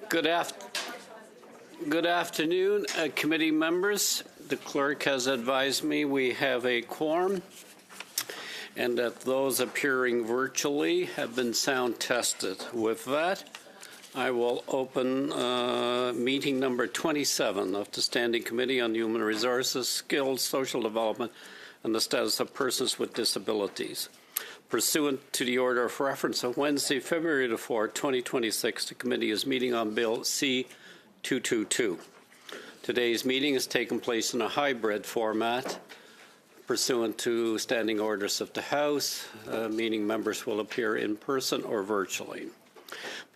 Good afternoon, committee members. The clerk has advised me we have a quorum and that those appearing virtually have been sound tested. With that, I will open meeting number 27 of the Standing Committee on Human Resources, Skills, Social Development, and the Status of Persons with Disabilities. Pursuant to the order of reference of Wednesday, February the 4th, 2026, the committee is meeting on Bill C-222. Today's meeting is taking place in a hybrid format. Pursuant to standing orders of the House, meeting members will appear in person or virtually.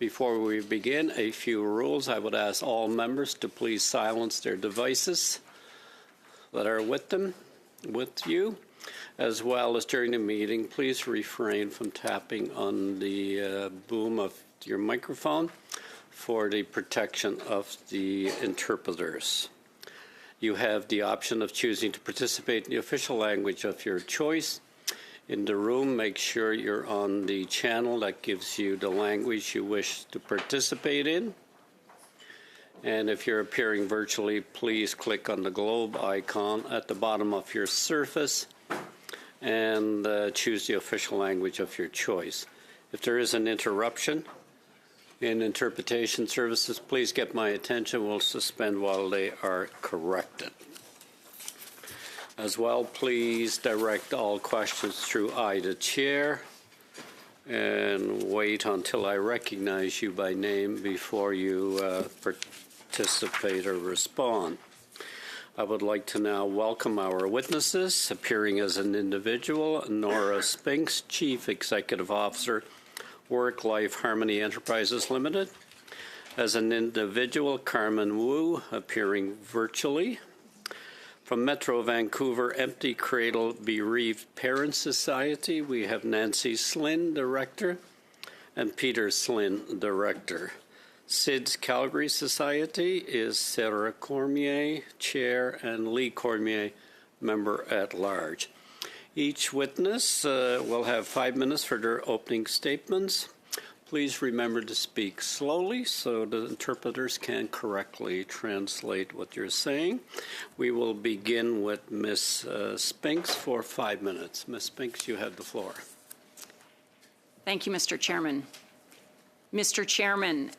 Before we begin, a few rules. I would ask all members to please silence their devices that are with you. As well as during the meeting, please refrain from tapping on the boom of your microphone for the protection of the interpreters. You have the option of choosing to participate in the official language of your choice. In the room, make sure you're on the channel that gives you the language you wish to participate in. And if you're appearing virtually, please click on the globe icon at the bottom of your surface and choose the official language of your choice. If there is an interruption in interpretation services, please get my attention. We'll suspend while they are corrected. As well, please direct all questions through I, the chair, and wait until I recognize you by name before you participate or respond. I would like to now welcome our witnesses. Appearing as an individual, Nora Spinks, Chief Executive Officer, Work-Life Harmony Enterprises Limited. As an individual, Carmen Wu, appearing virtually. From Metro Vancouver Empty Cradle Bereaved Parents Society, we have Nancy Slynn, Director, and Peter Slynn, Director. SIDS Calgary Society is Sarah Cormier, Chair, and Lee Cormier, Member at Large. Each witness will have 5 minutes for their opening statements. Please remember to speak slowly so the interpreters can correctly translate what you're saying. We will begin with Ms. Spinks for 5 minutes. Ms. Spinks, you have the floor. Thank you, Mr. Chairman. Mr. Chairman,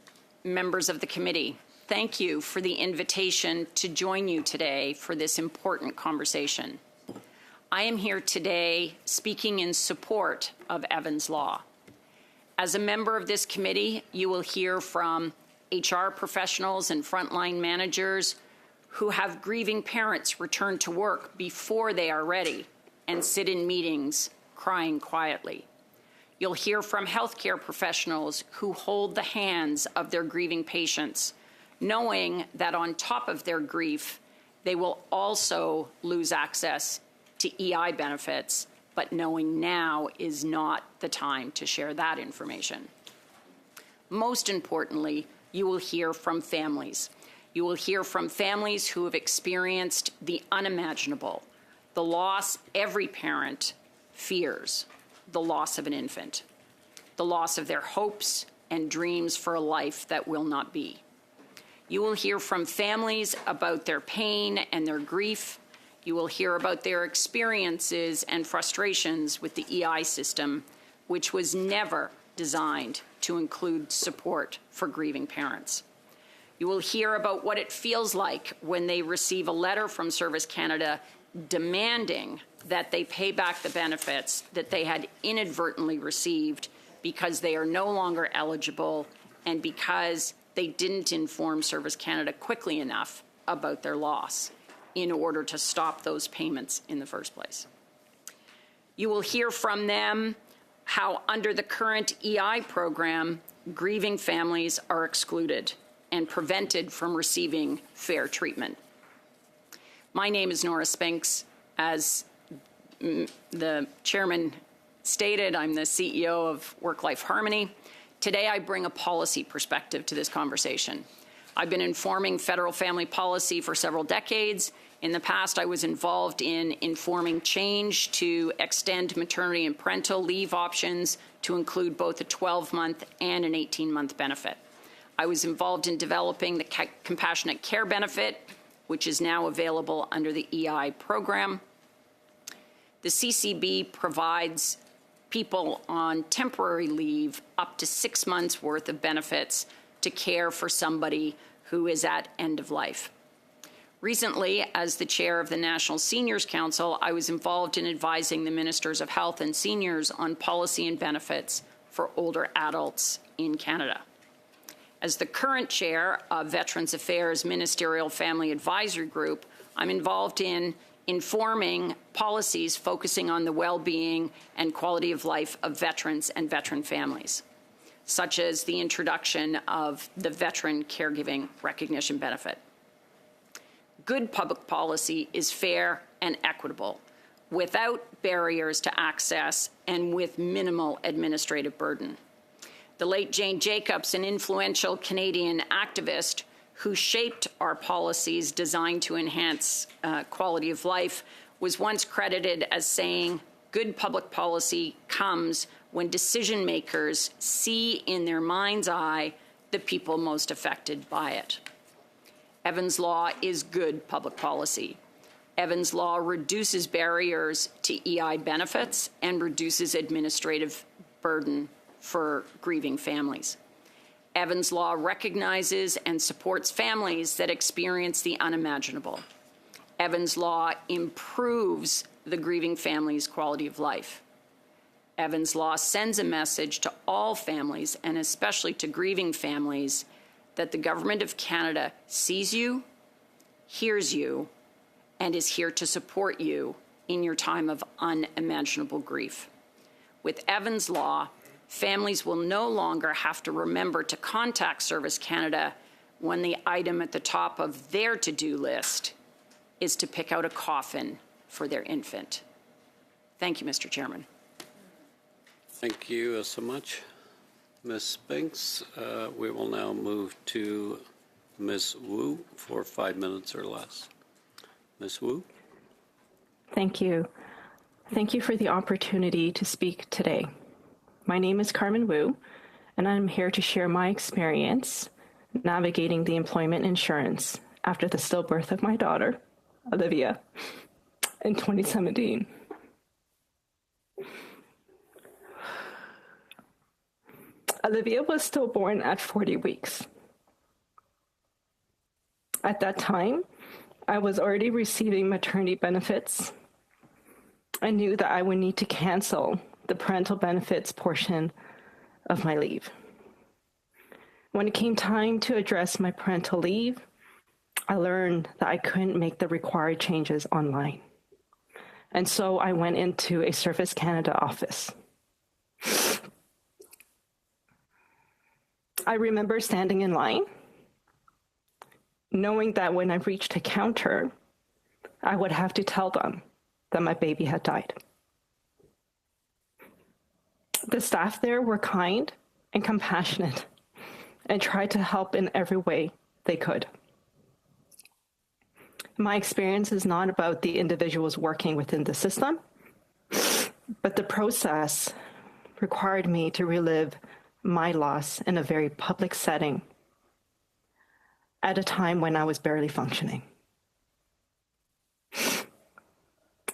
members of the committee, thank you for the invitation to join you today for this important conversation. I am here today speaking in support of Evans Law. As a member of this committee, you will hear from HR professionals and frontline managers who have grieving parents return to work before they are ready and sit in meetings crying quietly. You'll hear from healthcare professionals who hold the hands of their grieving patients, knowing that on top of their grief, they will also lose access to EI benefits, but knowing now is not the time to share that information. Most importantly, you will hear from families. You will hear from families who have experienced the unimaginable, the loss every parent fears, the loss of an infant, the loss of their hopes and dreams for a life that will not be. You will hear from families about their pain and their grief. You will hear about their experiences and frustrations with the EI system, which was never designed to include support for grieving parents. You will hear about what it feels like when they receive a letter from Service Canada demanding that they pay back the benefits that they had inadvertently received because they are no longer eligible and because they didn't inform Service Canada quickly enough about their loss in order to stop those payments in the first place. You will hear from them how under the current EI program, grieving families are excluded and prevented from receiving fair treatment. My name is Nora Spinks. As the chairman stated, I'm the CEO of Work-Life Harmony. Today, I bring a policy perspective to this conversation. I've been informing federal family policy for several decades. In the past, I was involved in informing change to extend maternity and parental leave options to include both a 12-month and an 18-month benefit. I was involved in developing the compassionate care benefit, which is now available under the EI program. The CCB provides people on temporary leave up to 6 months' worth of benefits to care for somebody who is at end of life. Recently, as the chair of the National Seniors Council, I was involved in advising the Ministers of Health and Seniors on policy and benefits for older adults in Canada. As the current chair of Veterans Affairs Ministerial Family Advisory Group, I'm involved in informing policies focusing on the well-being and quality of life of veterans and veteran families, such as the introduction of the Veteran Caregiving Recognition Benefit. Good public policy is fair and equitable, without barriers to access and with minimal administrative burden. The late Jane Jacobs, an influential Canadian activist who shaped our policies designed to enhance quality of life, was once credited as saying, "Good public policy comes when decision makers see in their mind's eye the people most affected by it." Evans Law is good public policy. Evans Law reduces barriers to EI benefits and reduces administrative burden for grieving families. Evans Law recognizes and supports families that experience the unimaginable. Evans Law improves the grieving family's quality of life. Evans Law sends a message to all families, and especially to grieving families, that the Government of Canada sees you, hears you, and is here to support you in your time of unimaginable grief. With Evans Law, families will no longer have to remember to contact Service Canada when the item at the top of their to-do list is to pick out a coffin for their infant. Thank you, Mr. Chairman. Thank you so much, Ms. Spinks. We will now move to Ms. Wu for 5 minutes or less. Ms. Wu. Thank you. Thank you for the opportunity to speak today. My name is Carmen Wu, and I'm here to share my experience navigating the employment insurance after the stillbirth of my daughter, Olivia, in 2017. Olivia was stillborn at 40 weeks. At that time, I was already receiving maternity benefits. I knew that I would need to cancel the parental benefits portion of my leave. When it came time to address my parental leave, I learned that I couldn't make the required changes online. And so I went into a Service Canada office. I remember standing in line, knowing that when I reached a counter, I would have to tell them that my baby had died. The staff there were kind and compassionate and tried to help in every way they could. My experience is not about the individuals working within the system, but the process required me to relive my loss in a very public setting at a time when I was barely functioning.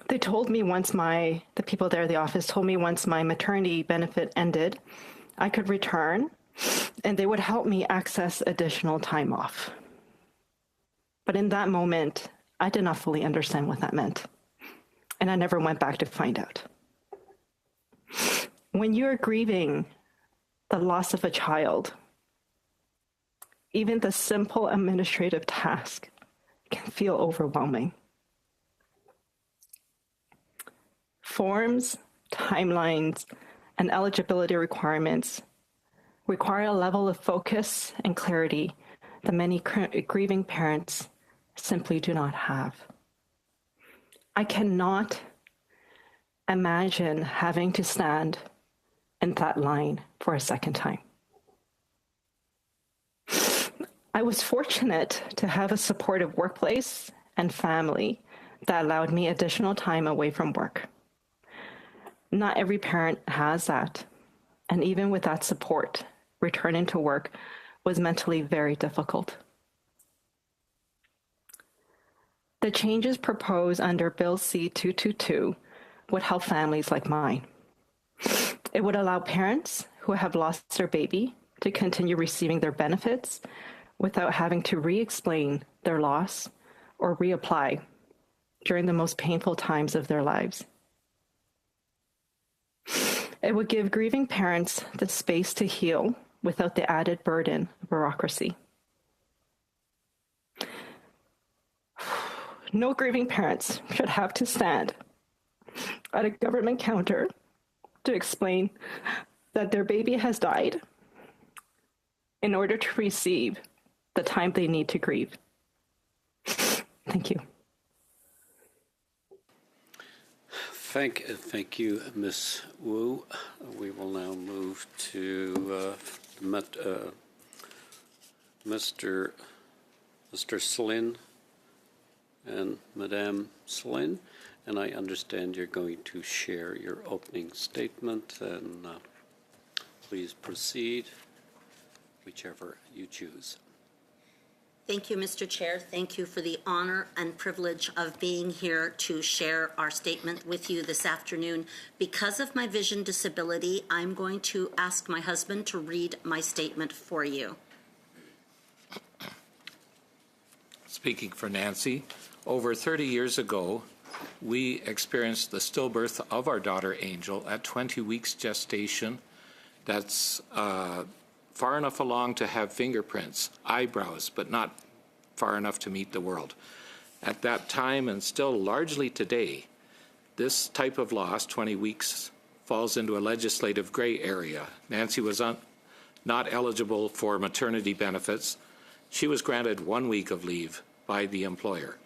They told me the people there at the office told me once my maternity benefit ended, I could return and they would help me access additional time off. But in that moment, I did not fully understand what that meant. And I never went back to find out. When you're grieving the loss of a child, even the simple administrative task can feel overwhelming. Forms, timelines, and eligibility requirements require a level of focus and clarity that many grieving parents simply do not have. I cannot imagine having to stand in that line for a second time. I was fortunate to have a supportive workplace and family that allowed me additional time away from work. Not every parent has that, and even with that support, returning to work was mentally very difficult. The changes proposed under Bill C-222 would help families like mine. It would allow parents who have lost their baby to continue receiving their benefits without having to re-explain their loss or reapply during the most painful times of their lives. It would give grieving parents the space to heal without the added burden of bureaucracy. No grieving parents should have to stand at a government counter to explain that their baby has died in order to receive the time they need to grieve. Thank you. Thank you, Ms. Wu. We will now move to Mr. Slynn and Madame Slynn, and I understand you're going to share your opening statement, and please proceed, whichever you choose. Thank you, Mr. Chair. Thank you for the honor and privilege of being here to share our statement with you this afternoon. Because of my vision disability, I'm going to ask my husband to read my statement for you. Speaking for Nancy, over 30 years ago, we experienced the stillbirth of our daughter Angel at 20 weeks gestation. That's far enough along to have fingerprints, eyebrows, but not far enough to meet the world. At that time, and still largely today, this type of loss, 20 weeks, falls into a legislative gray area. Nancy was not eligible for maternity benefits. She was granted 1 week of leave by the employer.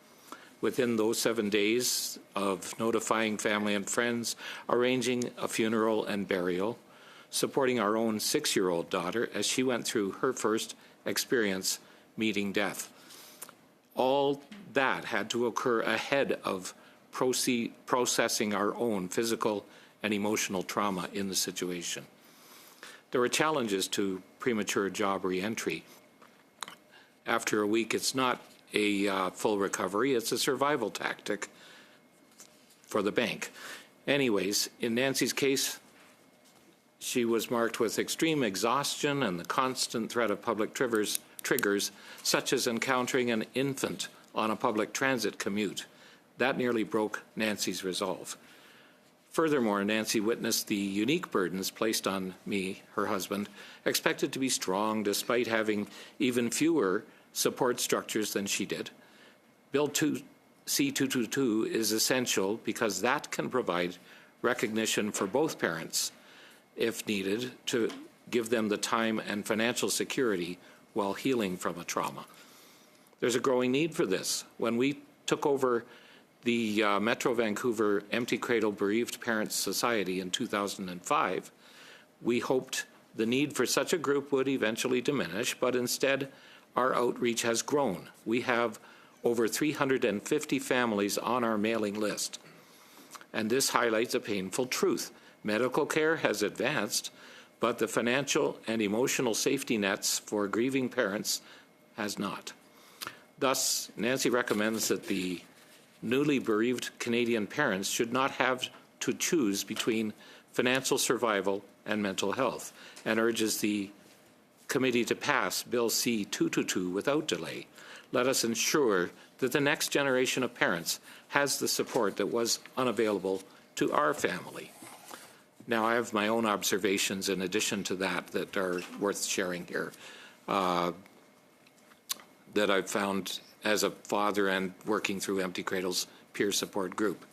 Within those 7 days of notifying family and friends, arranging a funeral and burial, supporting our own 6-year-old daughter as she went through her first experience meeting death. All that had to occur ahead of processing our own physical and emotional trauma in the situation. There were challenges to premature job reentry. After a week, it's not a full recovery, it's a survival tactic for the bank. Anyways, in Nancy's case, she was marked with extreme exhaustion and the constant threat of public triggers, such as encountering an infant on a public transit commute. That nearly broke Nancy's resolve. Furthermore, Nancy witnessed the unique burdens placed on me, her husband, expected to be strong despite having even fewer support structures than she did. Bill C-222 is essential because that can provide recognition for both parents, if needed, to give them the time and financial security while healing from a trauma. There's a growing need for this. When we took over the Metro Vancouver Empty Cradle Bereaved Parents Society in 2005, we hoped the need for such a group would eventually diminish, but instead our outreach has grown. We have over 350 families on our mailing list. And this highlights a painful truth. Medical care has advanced, but the financial and emotional safety nets for grieving parents has not. Thus, Nancy recommends that the newly bereaved Canadian parents should not have to choose between financial survival and mental health, and urges the committee to pass Bill C-222 without delay. Let us ensure that the next generation of parents has the support that was unavailable to our family. Now, I have my own observations in addition to that are worth sharing here, that I've found as a father and working through Empty Cradle's peer support group.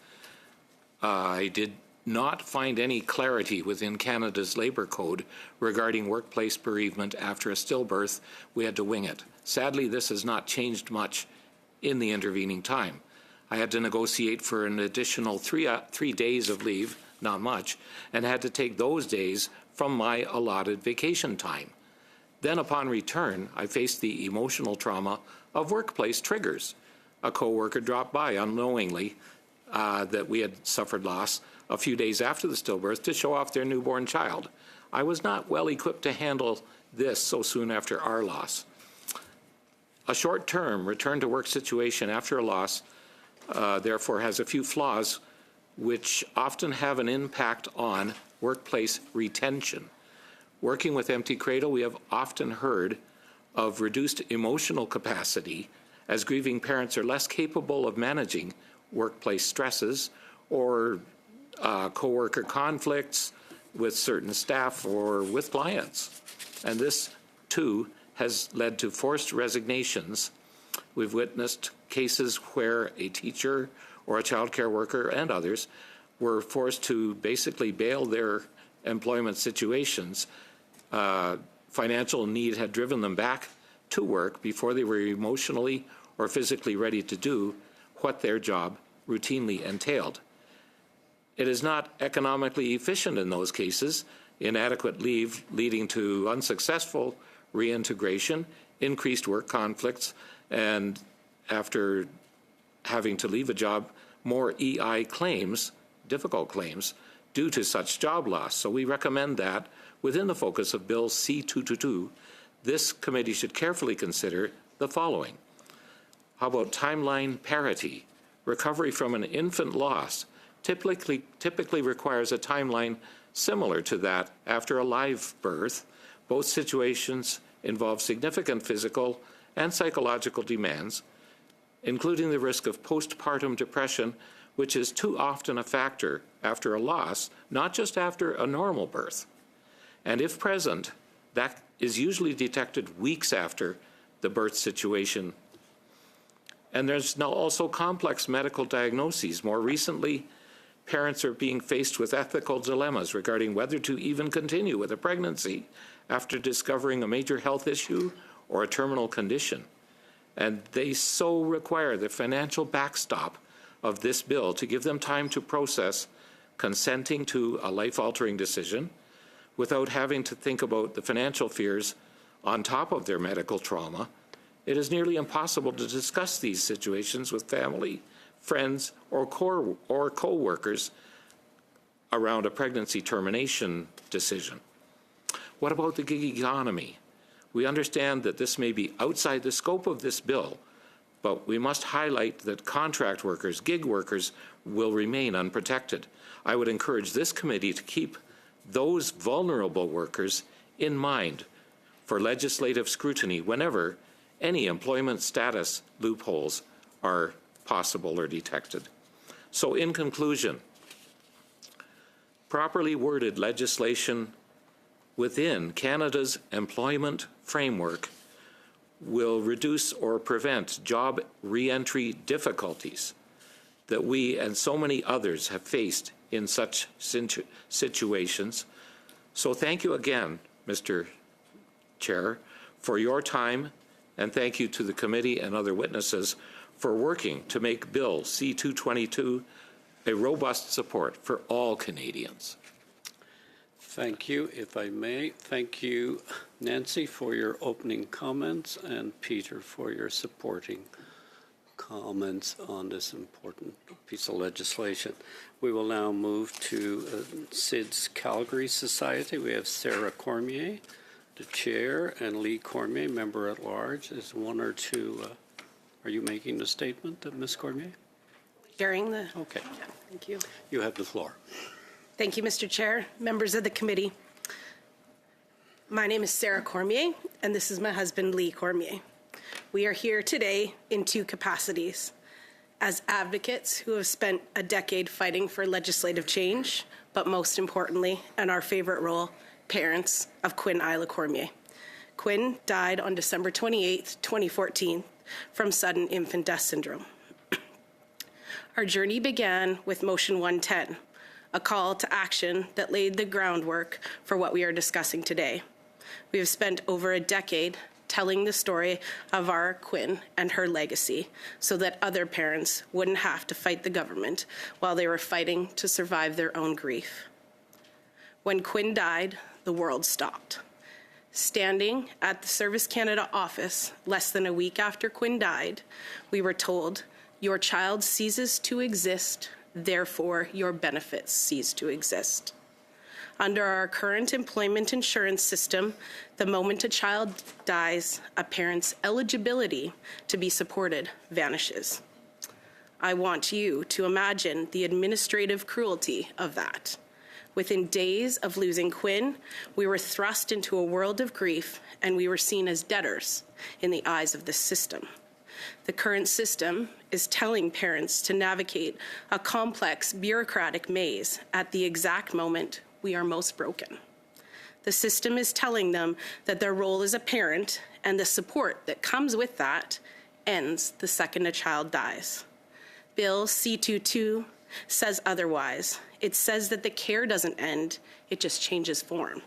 I did not find any clarity within Canada's Labour Code regarding workplace bereavement after a stillbirth. We had to wing it. Sadly, this has not changed much in the intervening time. I had to negotiate for an additional three days of leave, not much, and had to take those days from my allotted vacation time. Then upon return, I faced the emotional trauma of workplace triggers. A coworker dropped by unknowingly that we had suffered loss a few days after the stillbirth to show off their newborn child. I was not well equipped to handle this so soon after our loss. A short-term return to work situation after a loss, therefore, has a few flaws which often have an impact on workplace retention. Working with Empty Cradle, we have often heard of reduced emotional capacity as grieving parents are less capable of managing workplace stresses or co-worker conflicts with certain staff or with clients. And this, too, has led to forced resignations. We've witnessed cases where a teacher or a child care worker and others were forced to basically bail their employment situations. Financial need had driven them back to work before they were emotionally or physically ready to do what their job routinely entailed. It is not economically efficient in those cases, inadequate leave leading to unsuccessful reintegration, increased work conflicts, and after having to leave a job, more EI claims, difficult claims, due to such job loss. So we recommend that within the focus of Bill C-222, this committee should carefully consider the following. How about timeline parity? Recovery from an infant loss typically requires a timeline similar to that after a live birth. Both situations involve significant physical and psychological demands, including the risk of postpartum depression, which is too often a factor after a loss, not just after a normal birth. And if present, that is usually detected weeks after the birth situation. And there's now also complex medical diagnoses. More recently, parents are being faced with ethical dilemmas regarding whether to even continue with a pregnancy after discovering a major health issue or a terminal condition. And they so require the financial backstop of this bill to give them time to process consenting to a life-altering decision without having to think about the financial fears on top of their medical trauma. It is nearly impossible to discuss these situations with family, friends, or co-workers around a pregnancy termination decision. What about the gig economy? We understand that this may be outside the scope of this bill, but we must highlight that contract workers, gig workers, will remain unprotected. I would encourage this committee to keep those vulnerable workers in mind for legislative scrutiny whenever any employment status loopholes are possible or detected. So in conclusion, properly worded legislation within Canada's employment framework will reduce or prevent job re-entry difficulties that we and so many others have faced in such situations. So thank you again, Mr. Chair, for your time, and thank you to the committee and other witnesses for working to make Bill C-222 a robust support for all Canadians. Thank you. If I may, thank you, Nancy, for your opening comments, and Peter for your supporting comments on this important piece of legislation. We will now move to SIDS Calgary Society. We have Sarah Cormier, the chair, and Lee Cormier, member at large. Is one or two, are you making the statement, Ms. Cormier? Sharing the... Okay. Yeah, thank you. You have the floor. Thank you, Mr. Chair, members of the committee. My name is Sarah Cormier, and this is my husband, Lee Cormier. We are here today in two capacities: as advocates who have spent a decade fighting for legislative change, but most importantly, and our favorite role, parents of Quinn Isla Cormier. Quinn died on December 28, 2014, from sudden infant death syndrome. Our journey began with Motion 110, a call to action that laid the groundwork for what we are discussing today. We have spent over a decade telling the story of our Quinn and her legacy so that other parents wouldn't have to fight the government while they were fighting to survive their own grief. When Quinn died, the world stopped. Standing at the Service Canada office less than a week after Quinn died, we were told, "Your child ceases to exist, therefore your benefits cease to exist." Under our current employment insurance system, the moment a child dies, a parent's eligibility to be supported vanishes. I want you to imagine the administrative cruelty of that. Within days of losing Quinn, we were thrust into a world of grief, and we were seen as debtors in the eyes of the system. The current system is telling parents to navigate a complex bureaucratic maze at the exact moment we are most broken. The system is telling them that their role as a parent and the support that comes with that ends the second a child dies. Bill C-22 says otherwise. It says that the care doesn't end, it just changes form.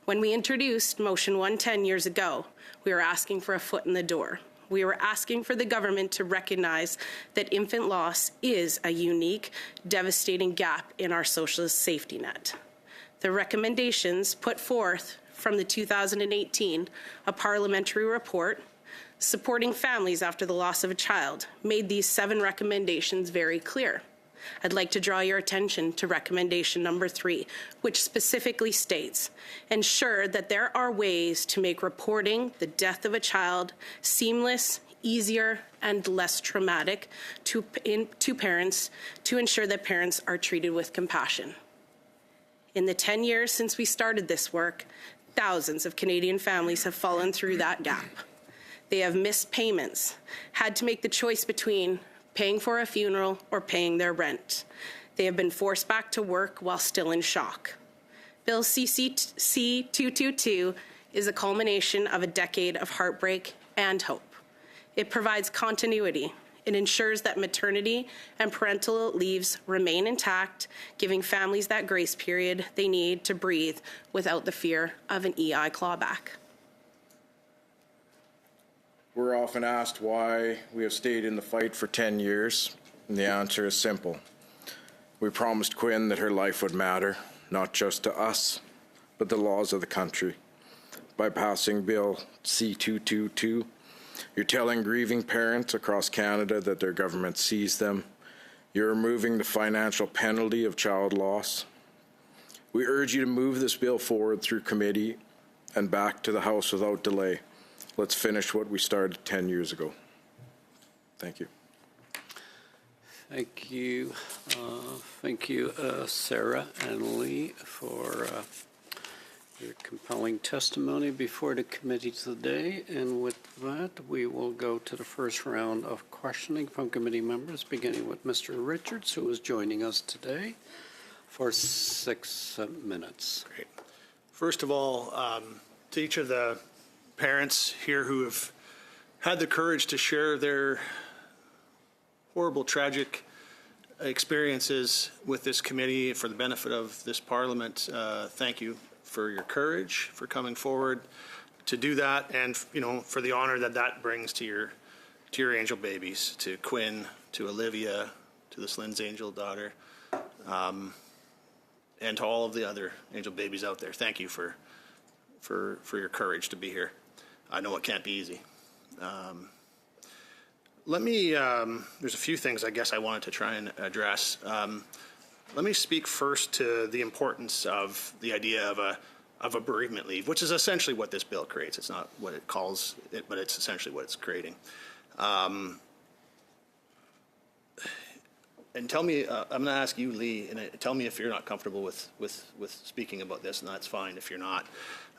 When we introduced Motion 110 years ago, we were asking for a foot in the door. We were asking for the government to recognize that infant loss is a unique, devastating gap in our social safety net. The recommendations put forth from the 2018 a parliamentary report supporting families after the loss of a child made these 7 recommendations very clear. I'd like to draw your attention to recommendation number 3, which specifically states, ensure that there are ways to make reporting the death of a child seamless, easier, and less traumatic to parents to ensure that parents are treated with compassion. In the 10 years since we started this work, thousands of Canadian families have fallen through that gap. They have missed payments, had to make the choice between paying for a funeral or paying their rent. They have been forced back to work while still in shock. Bill C-222 is a culmination of a decade of heartbreak and hope. It provides continuity. It ensures that maternity and parental leaves remain intact, giving families that grace period they need to breathe without the fear of an EI clawback. We're often asked why we have stayed in the fight for 10 years, and the answer is simple. We promised Quinn that her life would matter, not just to us, but the laws of the country. By passing Bill C-222, you're telling grieving parents across Canada that their government sees them. You're removing the financial penalty of child loss. We urge you to move this bill forward through committee and back to the House without delay. Let's finish what we started 10 years ago. Thank you. Thank you. Thank you, Sarah and Lee, for your compelling testimony before the committee today. And with that, we will go to the first round of questioning from committee members, beginning with Mr. Richards, who is joining us today for 6 minutes. Great. First of all, to each of the parents here who have had the courage to share their horrible, tragic experiences with this committee for the benefit of this Parliament, thank you for your courage, for coming forward to do that, and for the honor that that brings to your angel babies, to Quinn, to Olivia, to this Lynn's angel daughter, and to all of the other angel babies out there. Thank you for your courage to be here. I know it can't be easy. There's a few things I guess I wanted to try and address. Let me speak first to the importance of the idea of a bereavement leave, which is essentially what this bill creates. It's not what it calls it, but it's essentially what it's creating. And tell me, I'm going to ask you, Lee, and tell me if you're not comfortable with speaking about this, and that's fine if you're not.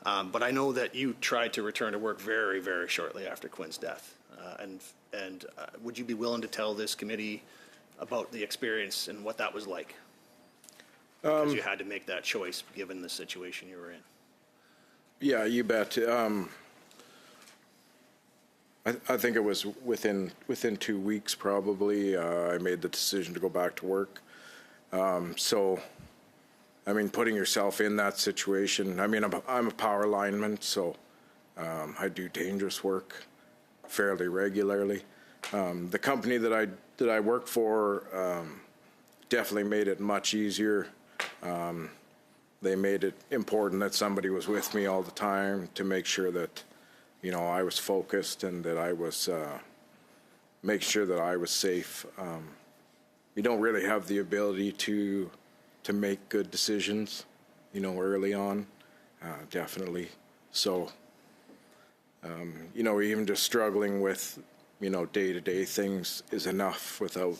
But I know that you tried to return to work very, very shortly after Quinn's death. And would you be willing to tell this committee about the experience and what that was like? Because you had to make that choice given the situation you were in. Yeah, you bet. I think it was within 2 weeks probably. I made the decision to go back to work. So, I mean, putting yourself in that situation. I mean, I'm a power lineman, so I do dangerous work fairly regularly. The company that I work for definitely made it much easier. They made it important that somebody was with me all the time to make sure that, I was focused and that I was make sure that I was safe. You don't really have the ability to make good decisions, early on, definitely. So, even just struggling with, day-to-day things is enough without,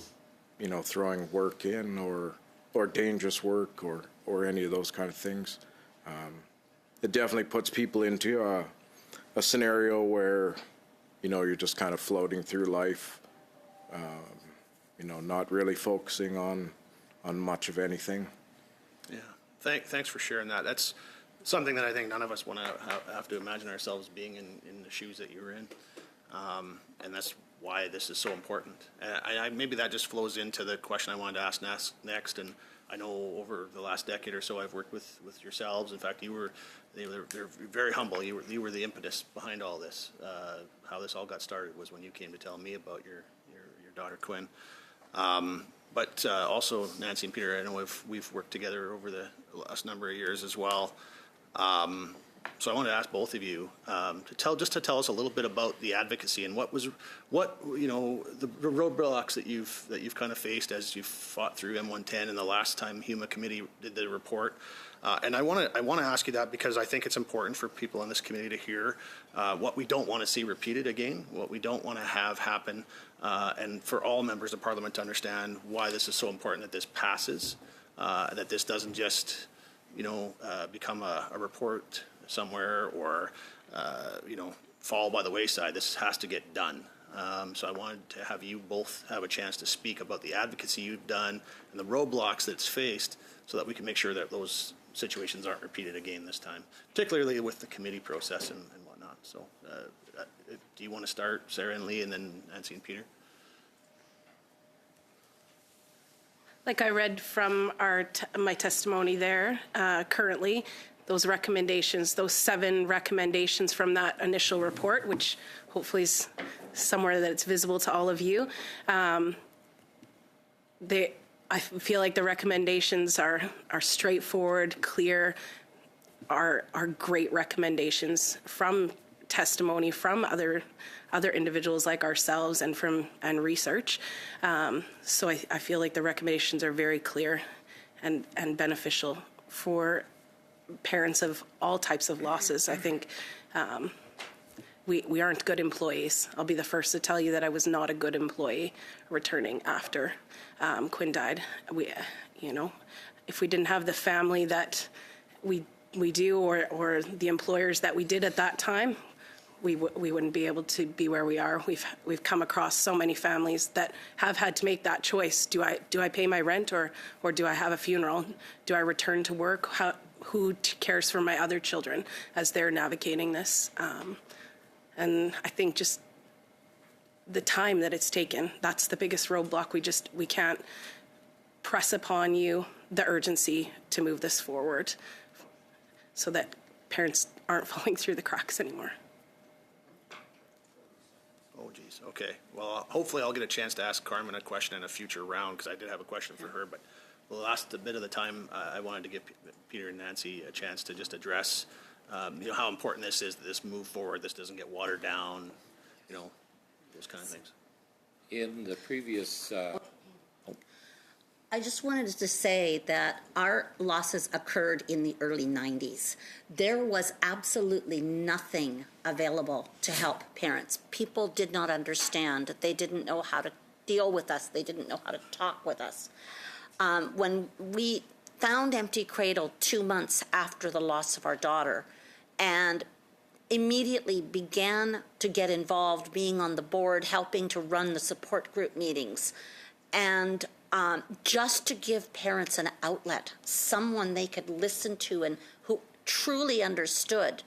throwing work in or dangerous work or any of those kind of things. It definitely puts people into a scenario where, you're just kind of floating through life, not really focusing on much of anything. Yeah, thanks for sharing that. That's something that I think none of us want to have to imagine ourselves being in the shoes that you're in, and that's why this is so important. And maybe that just flows into the question I wanted to ask next. And I know over the last decade or so, I've worked with yourselves. In fact, they're very humble. You were the impetus behind all this. How this all got started was when you came to tell me about your daughter Quinn. But also Nancy and Peter, I know we've worked together over the last number of years as well. So I want to ask both of you to tell us a little bit about the advocacy and what the roadblocks that you've kind of faced as you've fought through M110 and the last time HUMA committee did the report. And I want to ask you that because I think it's important for people on this committee to hear what we don't want to see repeated again, what we don't want to have happen, and for all members of Parliament to understand why this is so important that this passes, that this doesn't just become a report somewhere or fall by the wayside. This has to get done. So I wanted to have you both have a chance to speak about the advocacy you've done and the roadblocks that's faced so that we can make sure that those situations aren't repeated again this time, particularly with the committee process and whatnot. So do you want to start, Sarah and Lee, and then Nancy and Peter? Like I read from my testimony there, currently, those recommendations, those 7 recommendations from that initial report, which hopefully is somewhere that it's visible to all of you, I feel like the recommendations are straightforward, clear, are great recommendations from testimony from other individuals like ourselves and research. So I feel like the recommendations are very clear and beneficial for parents of all types of losses. I think we aren't good employees. I'll be the first to tell you that I was not a good employee returning after Quinn died. If we didn't have the family that we do or the employers that we did at that time, we wouldn't be able to be where we are. We've come across so many families that have had to make that choice. Do I pay my rent or do I have a funeral? Do I return to work? Who cares for my other children as they're navigating this? And I think just the time that it's taken, that's the biggest roadblock. We can't press upon you the urgency to move this forward so that parents aren't falling through the cracks anymore. Oh, geez. Okay. Well, hopefully I'll get a chance to ask Carmen a question in a future round because I did have a question for her. But the last bit of the time, I wanted to give Peter and Nancy a chance to just address, how important this is that this move forward, this doesn't get watered down, those kind of things. In the previous... I just wanted to say that our losses occurred in the early 90s. There was absolutely nothing available to help parents. People did not understand. They didn't know how to deal with us. They didn't know how to talk with us. When we found Empty Cradle 2 months after the loss of our daughter and immediately began to get involved, being on the board, helping to run the support group meetings, and just to give parents an outlet, someone they could listen to and who truly understood.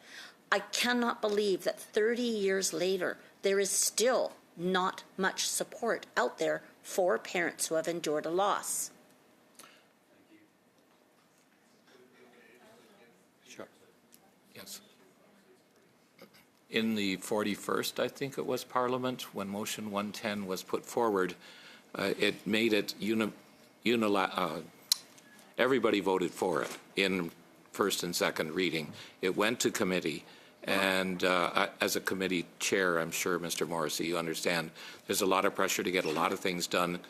I cannot believe that 30 years later, there is still not much support out there for parents who have endured a loss. Sure. Yes. In the 41st, I think it was, Parliament, when Motion 110 was put forward, it made it everybody voted for it in first and second reading. It went to committee, and as a committee chair, I'm sure, Mr. Morrissey, you understand, there's a lot of pressure to get a lot of things done,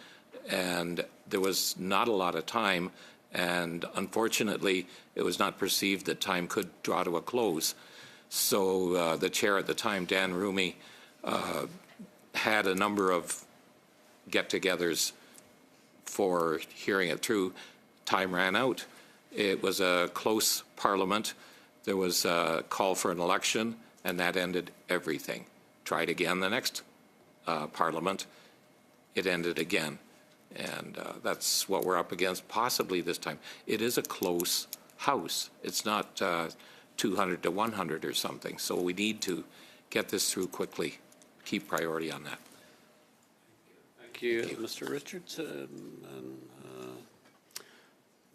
and there was not a lot of time, And unfortunately, it was not perceived that time could draw to a close. So the chair at the time, Dan Rumi, had a number of get-togethers for hearing it through. Time ran out. It was a close parliament. There was a call for an election, and that ended everything. Tried again the next parliament. It ended again. And that's what we're up against possibly this time. It is a close house. It's not 200 to 100 or something. So we need to get this through quickly. Keep priority on that. Thank you, Mr. Richards. And,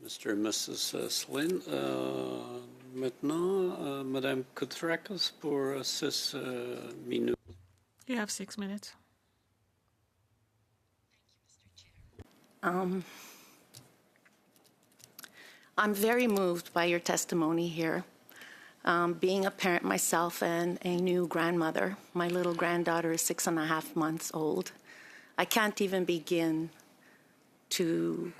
Mr. and Mrs. Slynn. Maintenant, Madame Koutrakis pour 6 minutes. You have 6 minutes. I'm very moved by your testimony here. Being a parent myself and a new grandmother, my little granddaughter is 6.5 months old. I can't even begin to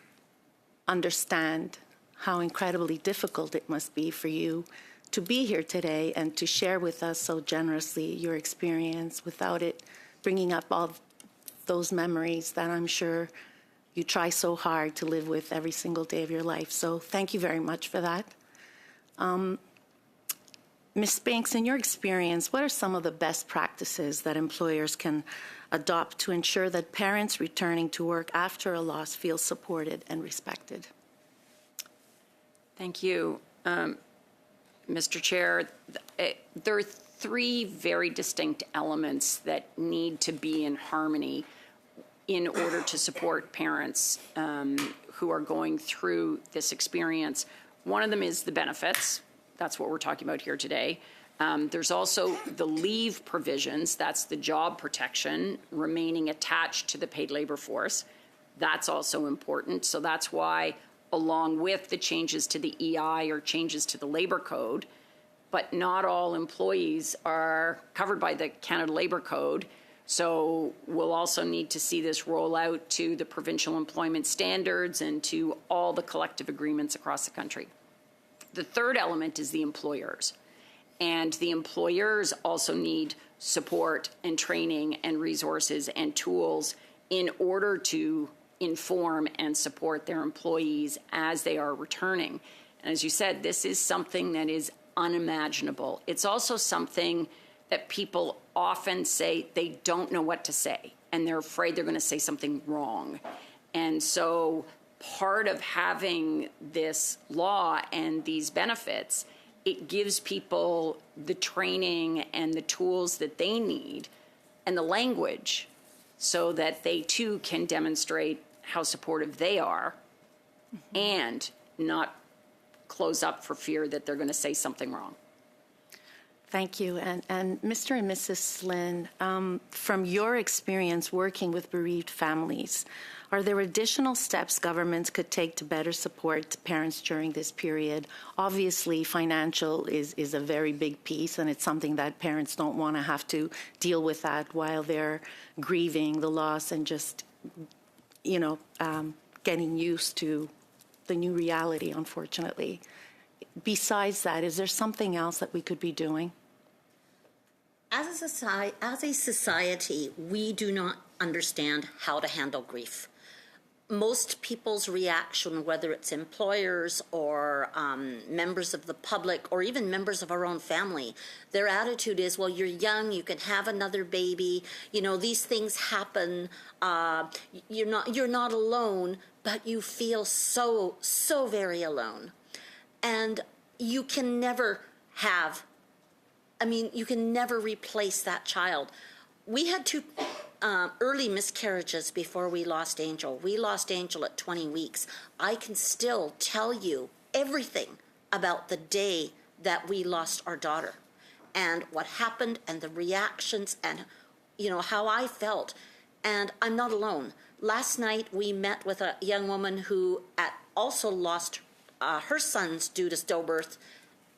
understand how incredibly difficult it must be for you to be here today and to share with us so generously your experience without it bringing up all those memories that I'm sure you try so hard to live with every single day of your life. So thank you very much for that. Ms. Spinks, in your experience, what are some of the best practices that employers can adopt to ensure that parents returning to work after a loss feel supported and respected? Thank you, Mr. Chair. There are 3 very distinct elements that need to be in harmony in order to support parents who are going through this experience. One of them is the benefits. That's what we're talking about here today. There's also the leave provisions. That's the job protection remaining attached to the paid labor force. That's also important. So that's why, along with the changes to the EI or changes to the labor code, but not all employees are covered by the Canada Labor Code. So we'll also need to see this roll out to the provincial employment standards and to all the collective agreements across the country. The third element is the employers. And the employers also need support and training and resources and tools in order to inform and support their employees as they are returning. And as you said, this is something that is unimaginable. It's also something that people often say they don't know what to say, and they're afraid they're going to say something wrong. And so part of having this law and these benefits, it gives people the training and the tools that they need and the language so that they too can demonstrate how supportive they are and not close up for fear that they're going to say something wrong. Thank you. And Mr. and Mrs. Slynn, from your experience working with bereaved families, are there additional steps governments could take to better support parents during this period? Obviously, financial is a very big piece, and it's something that parents don't want to have to deal with that while they're grieving the loss and just, getting used to the new reality, unfortunately. Besides that, is there something else that we could be doing? As a society, we do not understand how to handle grief. Most people's reaction, whether it's employers or members of the public or even members of our own family, their attitude is, well, you're young, you can have another baby, these things happen, you're not alone, but you feel so very alone. And you can never you can never replace that child. We had 2 early miscarriages before we lost Angel. We lost Angel at 20 weeks. I can still tell you everything about the day that we lost our daughter and what happened and the reactions and, how I felt. And I'm not alone. Last night we met with a young woman who also lost her sons due to stillbirth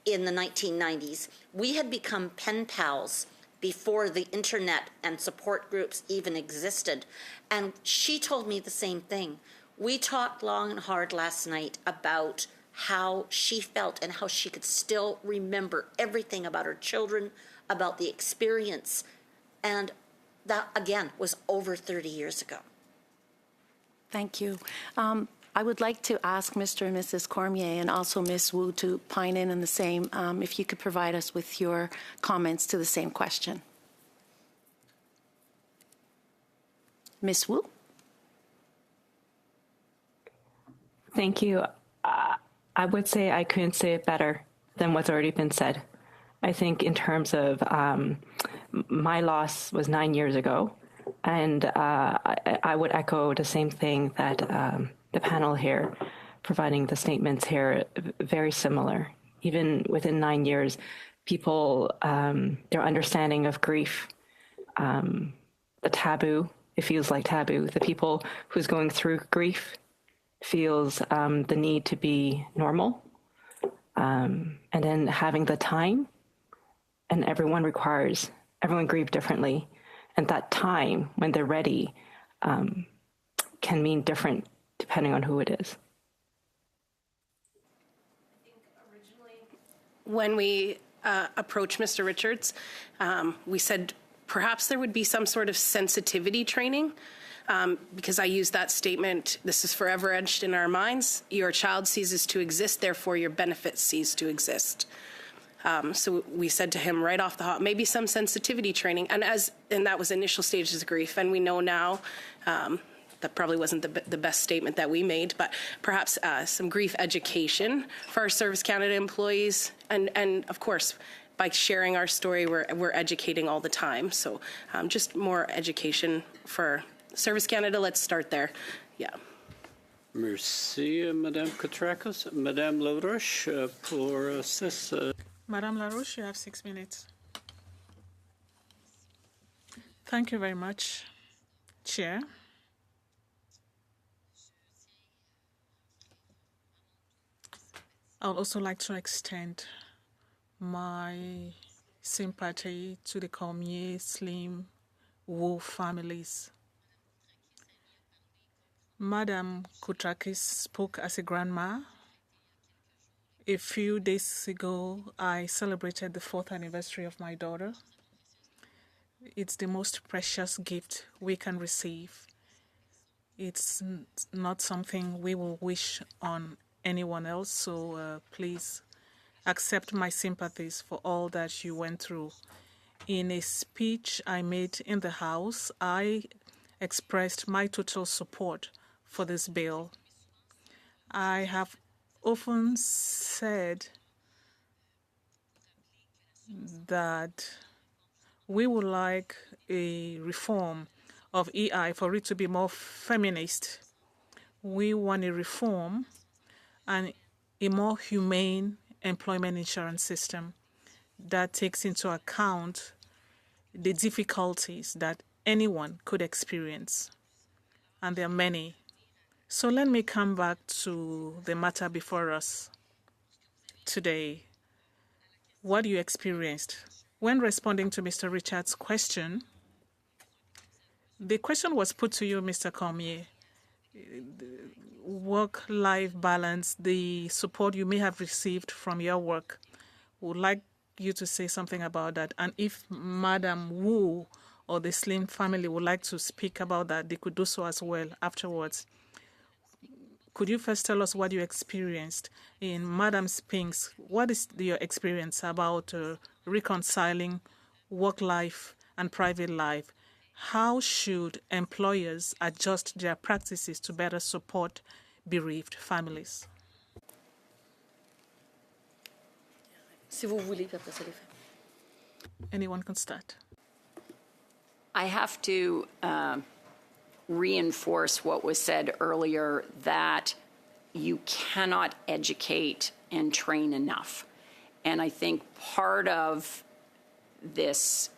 in the 1990s. We had become pen pals before the internet and support groups even existed. And she told me the same thing. We talked long and hard last night about how she felt and how she could still remember everything about her children, about the experience. And that, again, was over 30 years ago. Thank you. I would like to ask Mr. and Mrs. Cormier and also Ms. Wu to pine in the same, if you could provide us with your comments to the same question. Ms. Wu? Thank you. I would say I couldn't say it better than what's already been said. I think in terms of my loss was 9 years ago, and I would echo the same thing that the panel here, providing the statements here, very similar. Even within 9 years, people, their understanding of grief, the taboo, it feels like taboo. The people who's going through grief feels the need to be normal, and then having the time, and everyone grieve differently, and that time when they're ready can mean different depending on who it is. When we approached Mr. Richards, we said perhaps there would be some sort of sensitivity training, because I used that statement, this is forever etched in our minds, your child ceases to exist, therefore your benefits cease to exist. So we said to him right off the hop, maybe some sensitivity training, and that was initial stages of grief, and we know now, that probably wasn't the best statement that we made, but perhaps some grief education for our Service Canada employees, and of course, by sharing our story, we're educating all the time. So just more education for Service Canada. Let's start there. Yeah. Merci, Madame Kotrakos. Madame Laroche, pour this. Madame Laroche, you have 6 minutes. Thank you very much, Chair. I would also like to extend my sympathy to the Cormier, Slim, Wu families. Madame Koutrakis spoke as a grandma. A few days ago, I celebrated the 4th anniversary of my daughter. It's the most precious gift we can receive. It's not something we will wish on anyone else, so please accept my sympathies for all that you went through. In a speech I made in the House, I expressed my total support for this bill. I have often said that we would like a reform of EI for it to be more feminist. We want a reform and a more humane employment insurance system that takes into account the difficulties that anyone could experience. And there are many. So let me come back to the matter before us today. What you experienced. When responding to Mr. Richards' question, the question was put to you, Mr. Cormier. Work-life balance, the support you may have received from your work. Would like you to say something about that. And if Madam Wu or the Slim family would like to speak about that, they could do so as well afterwards. Could you first tell us what you experienced in Madam Spinks? What is your experience about reconciling work life and private life? How should employers adjust their practices to better support bereaved families? Si vous voulez, puis après ça les fait. Anyone can start. I have to reinforce what was said earlier, that you cannot educate and train enough. And I think part of this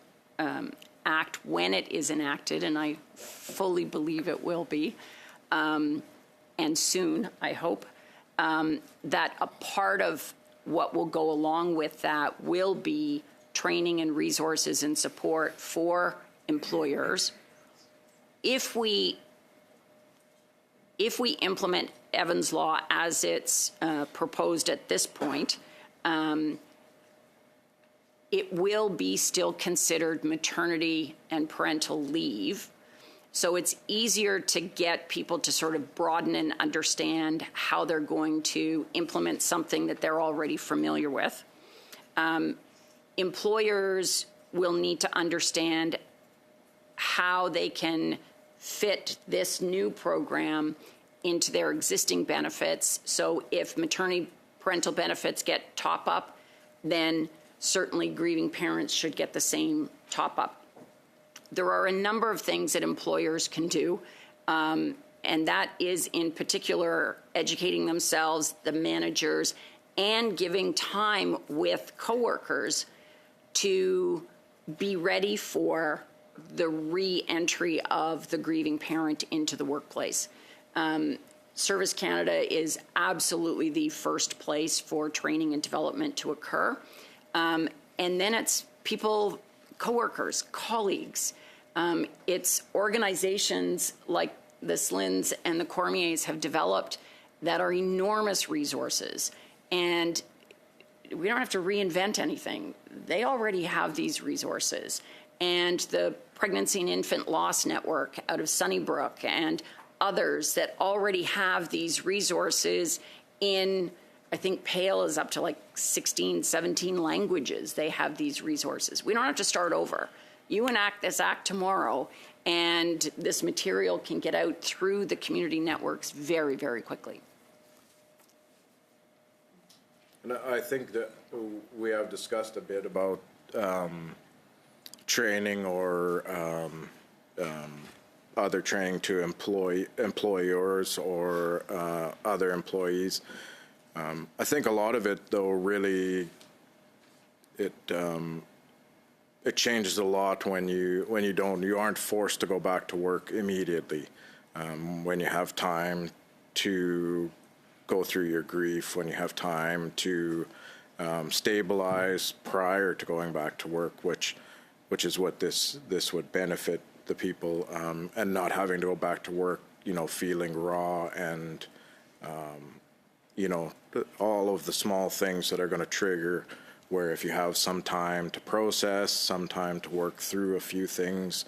act, when it is enacted, and I fully believe it will be, and soon, I hope, that a part of what will go along with that will be training and resources and support for employers. If we if we implement Evans Law as it's proposed at this point, it will be still considered maternity and parental leave. So it's easier to get people to sort of broaden and understand how they're going to implement something that they're already familiar with. Employers will need to understand how they can fit this new program into their existing benefits. So if maternity parental benefits get top up, then certainly grieving parents should get the same top up. There are a number of things that employers can do, and that is in particular educating themselves, the managers, and giving time with coworkers to be ready for the re-entry of the grieving parent into the workplace. Service Canada is absolutely the first place for training and development to occur. And then it's people, coworkers, colleagues. It's organizations like the Slins and the Cormiers have developed that are enormous resources. And we don't have to reinvent anything. They already have these resources. And the Pregnancy and Infant Loss Network out of Sunnybrook and others that already have these resources in, I think PALE is up to like 16, 17 languages. They have these resources. We don't have to start over. You enact this act tomorrow, and this material can get out through the community networks very, very quickly. And I think that we have discussed a bit about training or other training to employers or other employees. I think a lot of it, though, really it changes a lot when you aren't forced to go back to work immediately. When you have time to go through your grief, when you have time to stabilize prior to going back to work, which is what this would benefit the people, and not having to go back to work, feeling raw and, all of the small things that are going to trigger, where if you have some time to process, some time to work through a few things,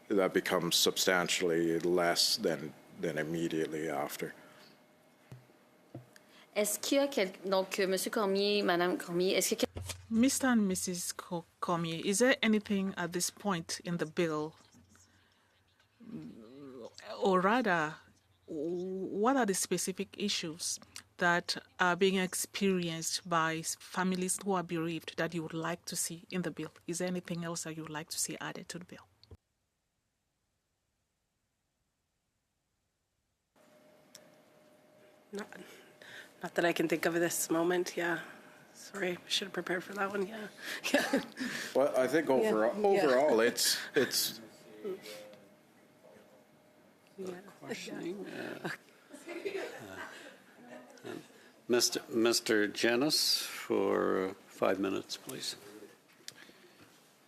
that becomes substantially less than immediately after. Est-ce qu'il y a donc Monsieur Cormier, Madame Cormier, est-ce que Mr. and Mrs. Cormier, is there anything at this point in the bill, or rather, what are the specific issues that are being experienced by families who are bereaved that you would like to see in the bill? Is there anything else that you would like to see added to the bill? Not that I can think of at this moment, yeah. Sorry, I should have prepared for that one, yeah. Well, I think overall it's questioning. Mr. Janis, for 5 minutes, please.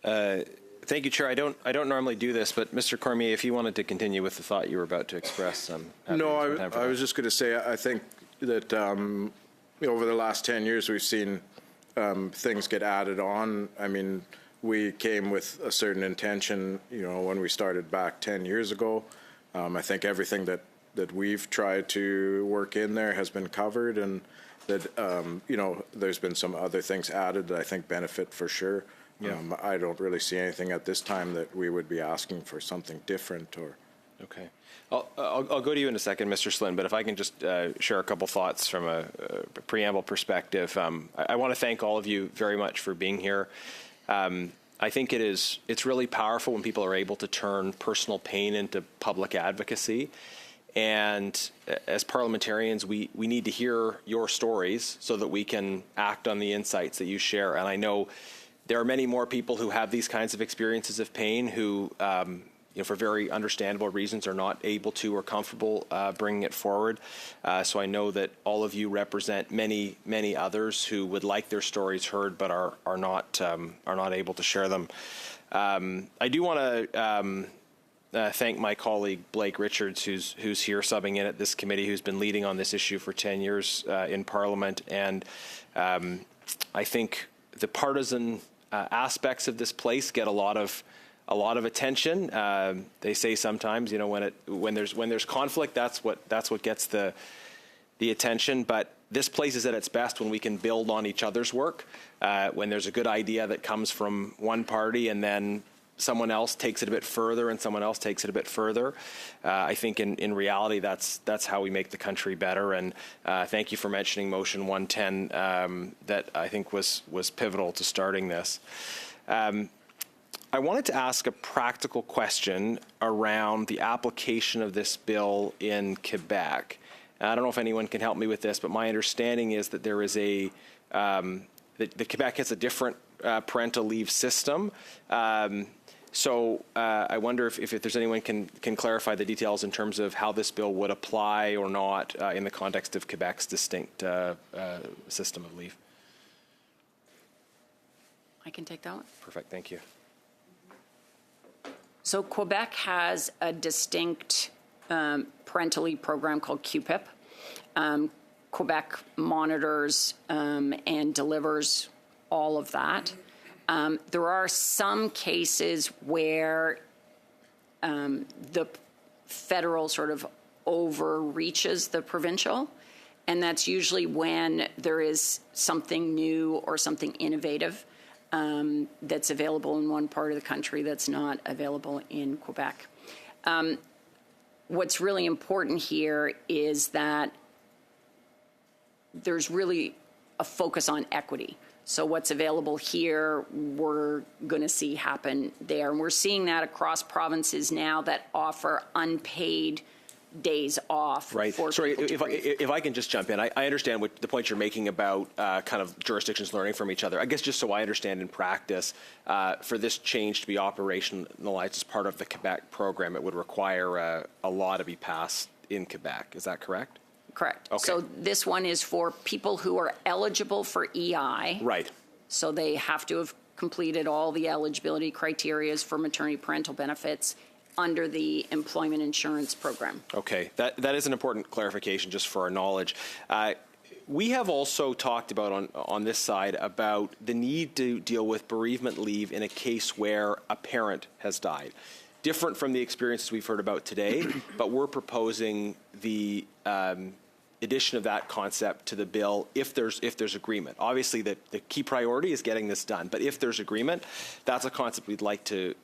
Thank you, Chair. I don't normally do this, but Mr. Cormier, if you wanted to continue with the thought you were about to express, no, I was just going to say I think that over the last 10 years we've seen things get added on. I mean, we came with a certain intention, when we started back 10 years ago. I think everything that we've tried to work in there has been covered, and that there's been some other things added that I think benefit for sure. Yeah. I don't really see anything at this time that we would be asking for something different or. Okay. I'll go to you in a second, Mr. Slynn, but if I can just share a couple thoughts from a preamble perspective. I want to thank all of you very much for being here. I think it's really powerful when people are able to turn personal pain into public advocacy. And as parliamentarians, we need to hear your stories so that we can act on the insights that you share. And I know there are many more people who have these kinds of experiences of pain who, for very understandable reasons, are not able to or comfortable bringing it forward. So I know that all of you represent many, many others who would like their stories heard but are not able to share them. I do want to thank my colleague Blake Richards, who's here subbing in at this committee, who's been leading on this issue for 10 years in Parliament. And I think the partisan aspects of this place get a lot of attention. They say sometimes, you know, when there's conflict, that's what gets the attention. But this place is at its best when we can build on each other's work. When there's a good idea that comes from one party and then someone else takes it a bit further and someone else takes it a bit further. I think in reality, that's how we make the country better. And thank you for mentioning Motion 110 that I think was pivotal to starting this. I wanted to ask a practical question around the application of this bill in Quebec. I don't know if anyone can help me with this, but my understanding is that there is that Quebec has a different parental leave system. So I wonder if there's anyone can clarify the details in terms of how this bill would apply or not in the context of Quebec's distinct system of leave. I can take that one. Perfect. Thank you. So Quebec has a distinct parental leave program called QPIP. Quebec monitors and delivers all of that. There are some cases where the federal sort of overreaches the provincial, and that's usually when there is something new or something innovative that's available in one part of the country that's not available in Quebec. What's really important here is that there's really a focus on equity. So what's available here, we're going to see happen there. And we're seeing that across provinces now that offer unpaid days off. Right. Sorry, if I can just jump in. I understand what the point you're making about kind of jurisdictions learning from each other. I guess just so I understand in practice, for this change to be operationalized as part of the Quebec program, it would require a law to be passed in Quebec. Is that correct? Correct. Okay. So this one is for people who are eligible for EI. Right. So they have to have completed all the eligibility criteria for maternity parental benefits under the employment insurance program. Okay, that is an important clarification just for our knowledge. We have also talked about on this side about the need to deal with bereavement leave in a case where a parent has died. Different from the experiences we've heard about today, but we're proposing the addition of that concept to the bill if there's agreement. Obviously, the key priority is getting this done, but if there's agreement, that's a concept we'd like to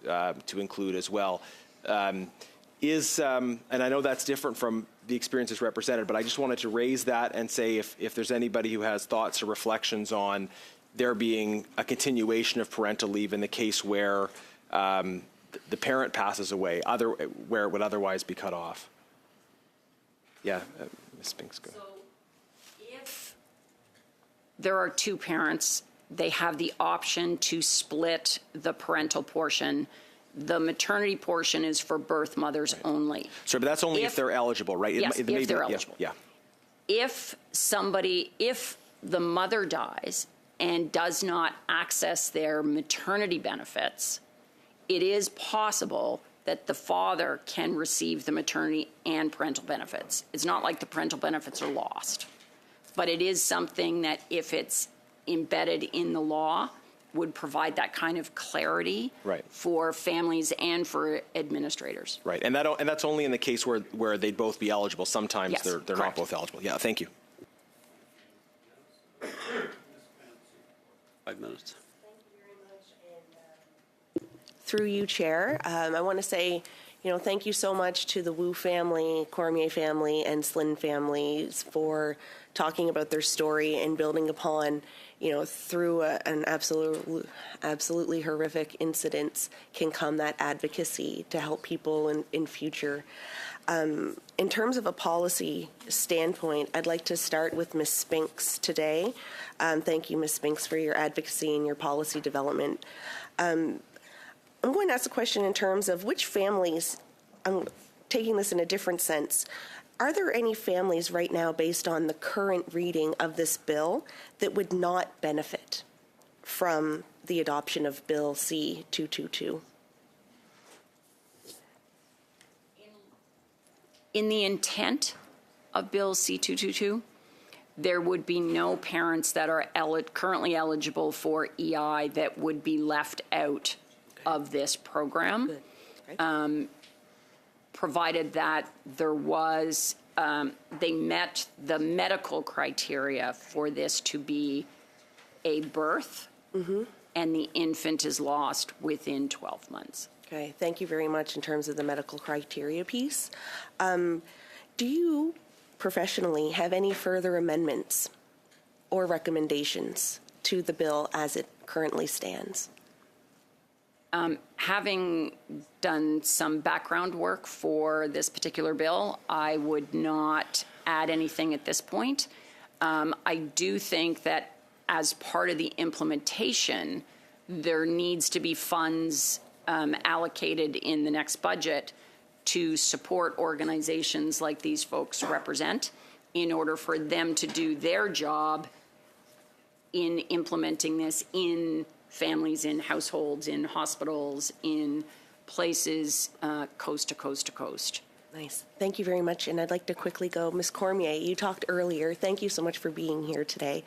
include as well. And I know that's different from the experiences represented, but I just wanted to raise that and say if there's anybody who has thoughts or reflections on there being a continuation of parental leave in the case where the parent passes away, where it would otherwise be cut off. Yeah, Ms. Spinks, go. So if there are two parents, they have the option to split the parental portion. The maternity portion is for birth mothers only. Sorry, but that's only if they're eligible, right? Yes, if they're eligible. Yeah. If the mother dies and does not access their maternity benefits, it is possible that the father can receive the maternity and parental benefits. It's not like the parental benefits are lost, but it is something that if it's embedded in the law, would provide that kind of clarity for families and for administrators. Right, and that's only in the case where they'd both be eligible. Sometimes yes, they're not both eligible. Yeah, thank you. 5 minutes. Through you, Chair, I want to say, thank you so much to the Wu family, Cormier family, and Slynn families for talking about their story and building upon, through an absolutely horrific incidents can come that advocacy to help people in future. In terms of a policy standpoint, I'd like to start with Ms. Spinks today. Thank you, Ms. Spinks, for your advocacy and your policy development. I'm going to ask a question in terms of which families, I'm taking this in a different sense, are there any families right now based on the current reading of this bill that would not benefit from the adoption of Bill C-222? In the intent of Bill C-222, there would be no parents that are currently eligible for EI that would be left out of this program, provided that there was, they met the medical criteria for this to be a birth, and the infant is lost within 12 months. Okay, thank you very much in terms of the medical criteria piece. Do you professionally have any further amendments or recommendations to the bill as it currently stands? Having done some background work for this particular bill, I would not add anything at this point. I do think that as part of the implementation, there needs to be funds allocated in the next budget to support organizations like these folks represent in order for them to do their job in implementing this in families, in households, in hospitals, in places coast to coast to coast. Nice. Thank you very much. And I'd like to quickly go, Ms. Cormier, you talked earlier, thank you so much for being here today.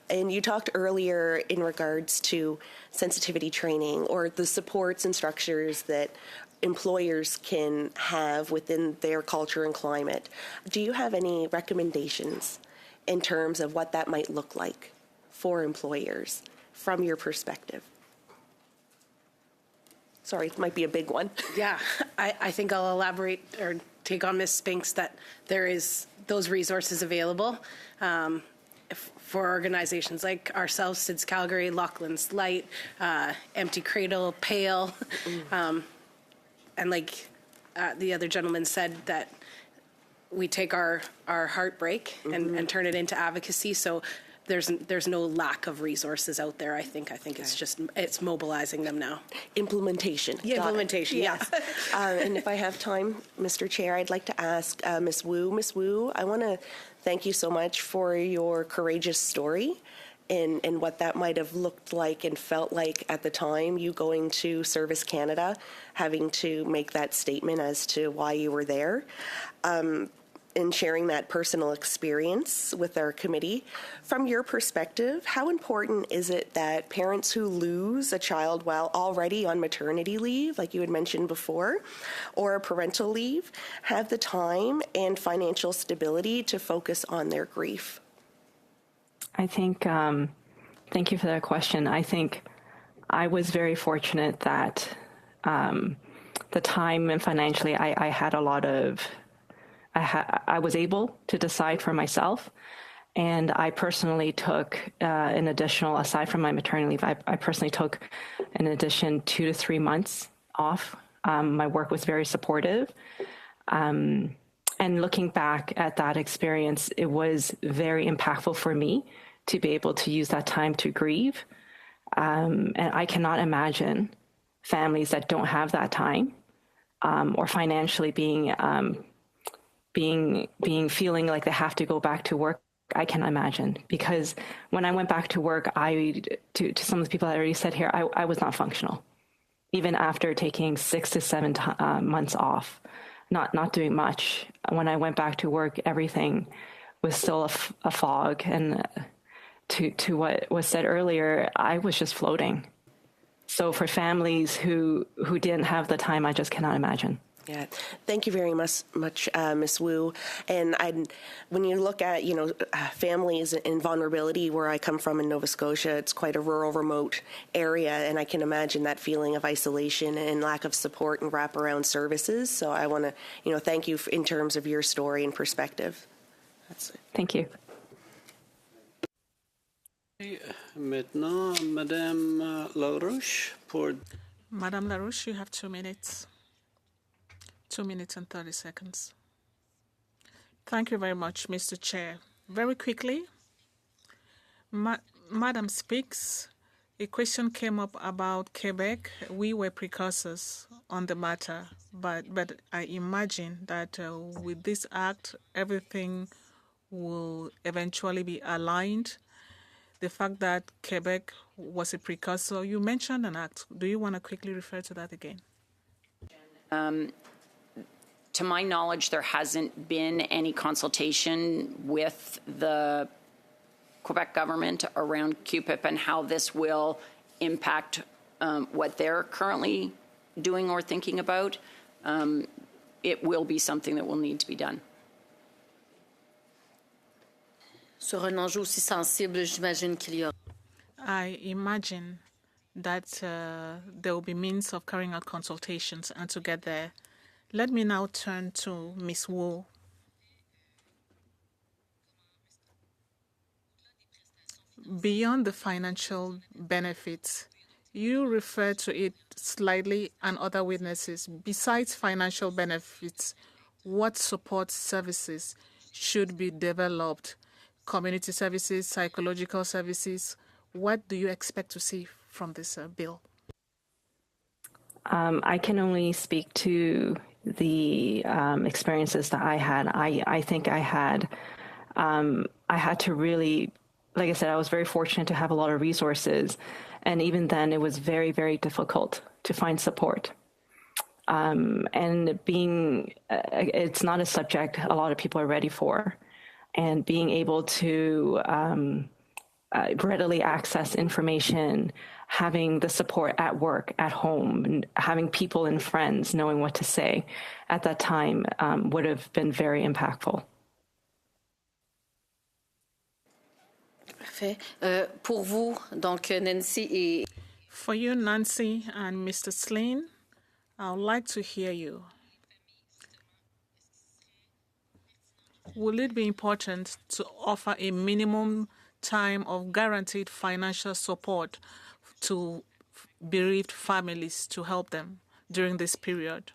And you talked earlier in regards to sensitivity training or the supports and structures that employers can have within their culture and climate. Do you have any recommendations in terms of what that might look like for employers from your perspective? Sorry, it might be a big one. Yeah, I think I'll elaborate or take on Ms. Spinks that there is those resources available for organizations like ourselves, SIDS Calgary, Lauchlan's Light, Empty Cradle, Pale, and like the other gentleman said, that we take our heartbreak and turn it into advocacy. So there's no lack of resources out there. I think it's just it's mobilizing them now. Implementation. Yeah, implementation. Yes. And if I have time, Mr. Chair, I'd like to ask Ms. Wu. Ms. Wu, I want to thank you so much for your courageous story and what that might have looked like and felt like at the time, you going to Service Canada, having to make that statement as to why you were there. In sharing that personal experience with our committee. From your perspective, how important is it that parents who lose a child while already on maternity leave, like you had mentioned before, or parental leave, have the time and financial stability to focus on their grief? I think, thank you for that question. I think I was very fortunate that the time and financially I had a lot of, I was able to decide for myself. And I personally took an additional, aside from my maternity leave, I personally took an addition 2 to 3 months off. My work was very supportive. And looking back at that experience, it was very impactful for me to be able to use that time to grieve. And I cannot imagine families that don't have that time or financially feeling like they have to go back to work. I can imagine, because when I went back to work, to some of the people I already said here, I was not functional, even after taking 6 to 7 months off, not doing much. When I went back to work, everything was still a fog. And to what was said earlier, I was just floating. So for families who didn't have the time, I just cannot imagine. Yeah, thank you very much, Ms. Wu. And when you look at, families in vulnerability, where I come from in Nova Scotia, it's quite a rural, remote area, and I can imagine that feeling of isolation and lack of support and wraparound services. So I want to, thank you in terms of your story and perspective. That's it. Thank you. Maintenant, Madame LaRouche. Madame LaRouche, you have 2 minutes. 2 minutes and 30 seconds. Thank you very much, Mr. Chair. Very quickly, Madam Speaks, a question came up about Quebec. We were precursors on the matter, but I imagine that with this act, everything will eventually be aligned. The fact that Quebec was a precursor, you mentioned an act. Do you want to quickly refer to that again? to my knowledge, there hasn't been any consultation with the Quebec government around QPIP and how this will impact what they're currently doing or thinking about. It will be something that will need to be done. Sur un enjeu aussi sensible, j'imagine qu'il y aura. I imagine that there will be means of carrying out consultations and to get there. Let me now turn to Ms. Wu. Beyond the financial benefits, you refer to it slightly and other witnesses. Besides financial benefits, what support services should be developed? Community services, psychological services. What do you expect to see from this bill? I can only speak to the experiences that I had. I think I had to really, like I said, I was very fortunate to have a lot of resources. And even then, it was very, very difficult to find support. And it's not a subject a lot of people are ready for. And being able to readily access information, having the support at work, at home, and having people and friends knowing what to say at that time would have been very impactful. Parfait. Pour vous, donc Nancy et... For you, Nancy and Mr. Slane, I would like to hear you. Will it be important to offer a minimum time of guaranteed financial support to bereaved families to help them during this period?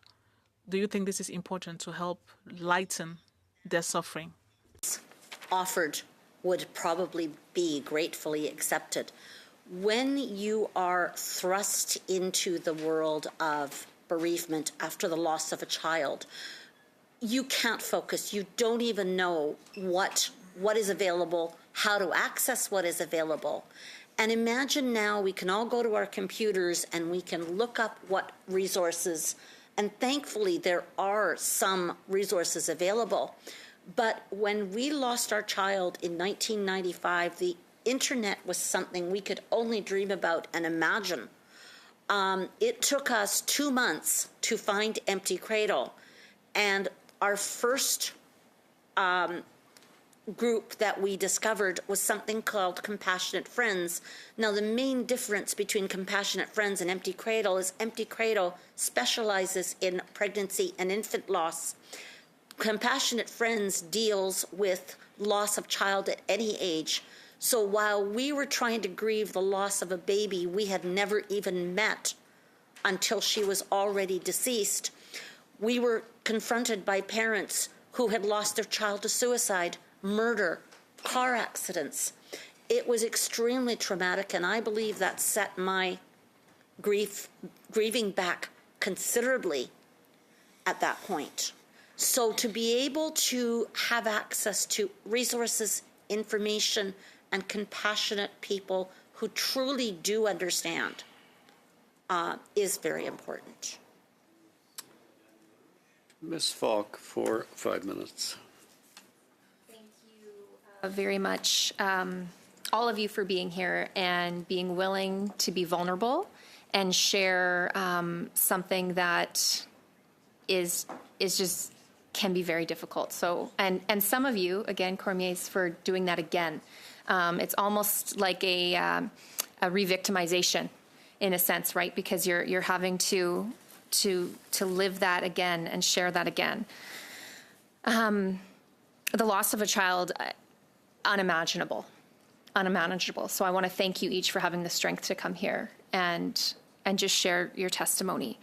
Do you think this is important to help lighten their suffering? Offered would probably be gratefully accepted. When you are thrust into the world of bereavement after the loss of a child, you can't focus. You don't even know what is available, how to access what is available. And imagine now we can all go to our computers and we can look up what resources, and thankfully there are some resources available. But when we lost our child in 1995, the internet was something we could only dream about and imagine. It took us 2 months to find Empty Cradle. And our first group that we discovered was something called Compassionate Friends. Now, the main difference between Compassionate Friends and Empty Cradle is Empty Cradle specializes in pregnancy and infant loss. Compassionate Friends deals with loss of child at any age. So while we were trying to grieve the loss of a baby we had never even met until she was already deceased, we were confronted by parents who had lost their child to suicide, murder, car accidents. It was extremely traumatic, and I believe that set my grieving back considerably at that point. So to be able to have access to resources, information, and compassionate people who truly do understand is very important. Ms. Falk for 5 minutes. Thank you very much, all of you, for being here and being willing to be vulnerable and share something that is just can be very difficult. So, and some of you, again, Cormier's for doing that again. It's almost like a re-victimization in a sense, right? Because you're having to live that again and share that again. The loss of a child, unmanageable. So I want to thank you each for having the strength to come here and just share your testimony.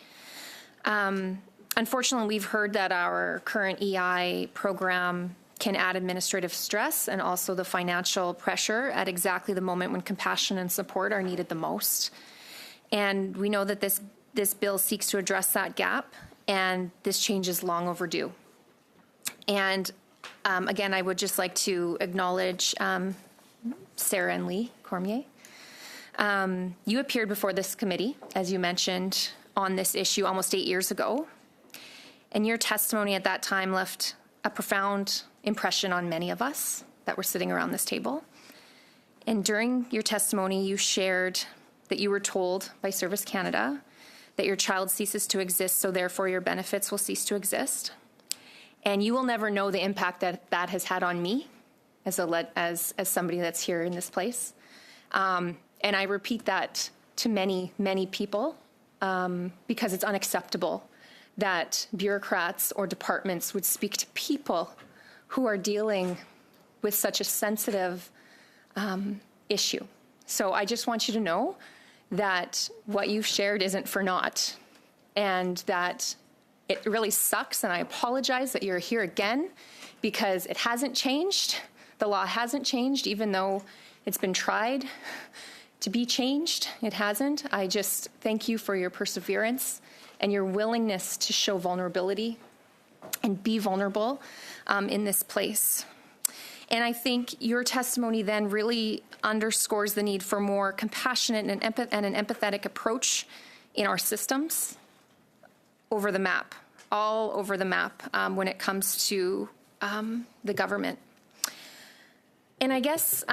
Unfortunately, we've heard that our current EI program can add administrative stress and also the financial pressure at exactly the moment when compassion and support are needed the most. And we know that this bill seeks to address that gap, and this change is long overdue. And again, I would just like to acknowledge Sarah and Lee Cormier. You appeared before this committee, as you mentioned, on this issue almost 8 years ago. And your testimony at that time left a profound impression on many of us that were sitting around this table. And during your testimony, you shared that you were told by Service Canada that your child ceases to exist, so therefore your benefits will cease to exist. And you will never know the impact that that has had on me as somebody that's here in this place. And I repeat that to many, many people because it's unacceptable that bureaucrats or departments would speak to people who are dealing with such a sensitive issue. So I just want you to know that what you've shared isn't for naught, and that it really sucks, and I apologize that you're here again because it hasn't changed. The law hasn't changed, even though it's been tried to be changed. It hasn't. I just thank you for your perseverance and your willingness to show vulnerability and be vulnerable in this place. And I think your testimony then really underscores the need for more compassionate and an empathetic approach in our systems over the map, all over the map when it comes to the government. And I guess,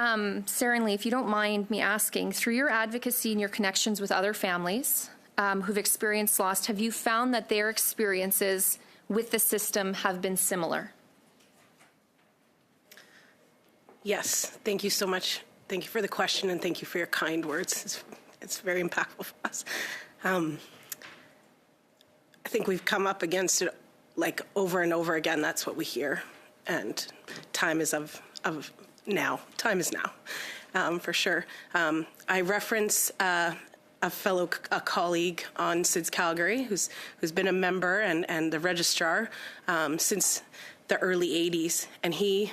Sarah and Lee, if you don't mind me asking, through your advocacy and your connections with other families who've experienced loss, have you found that their experiences with the system have been similar? Yes, thank you so much. Thank you for the question, and thank you for your kind words. It's very impactful for us. I think we've come up against it like over and over again. That's what we hear, and time is of now. Time is now, for sure. I reference a colleague on SIDS Calgary who's been a member and the registrar since the early 80s, and he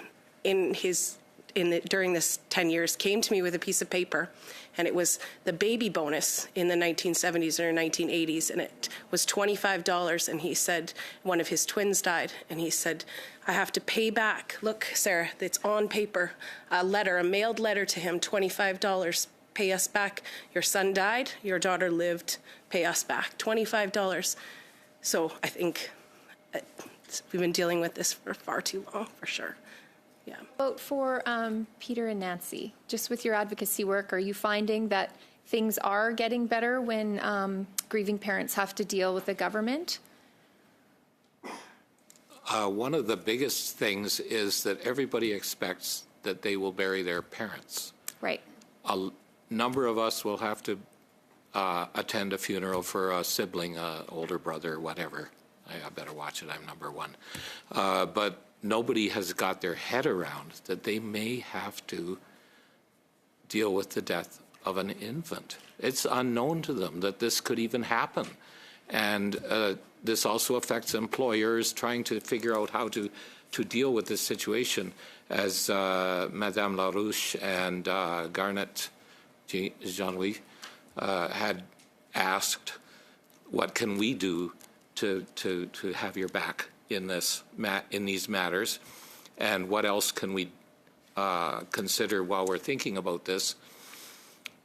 during this 10 years came to me with a piece of paper, and it was the baby bonus in the 1970s or 1980s, and it was $25, and he said one of his twins died, and he said, I have to pay back. Look, Sarah, it's on paper, a mailed letter to him, $25, pay us back. Your son died, your daughter lived, pay us back, $25. So I think we've been dealing with this for far too long, for sure. Yeah. But for Peter and Nancy, just with your advocacy work, are you finding that things are getting better when grieving parents have to deal with the government? One of the biggest things is that everybody expects that they will bury their parents. Right. A number of us will have to attend a funeral for a sibling, older brother, whatever. I better watch it, I'm number one. But nobody has got their head around that they may have to deal with the death of an infant. It's unknown to them that this could even happen. And this also affects employers trying to figure out how to deal with this situation. As Madame LaRouche and Garnet Jean-Louis had asked, what can we do to have your back in these matters, and what else can we consider while we're thinking about this?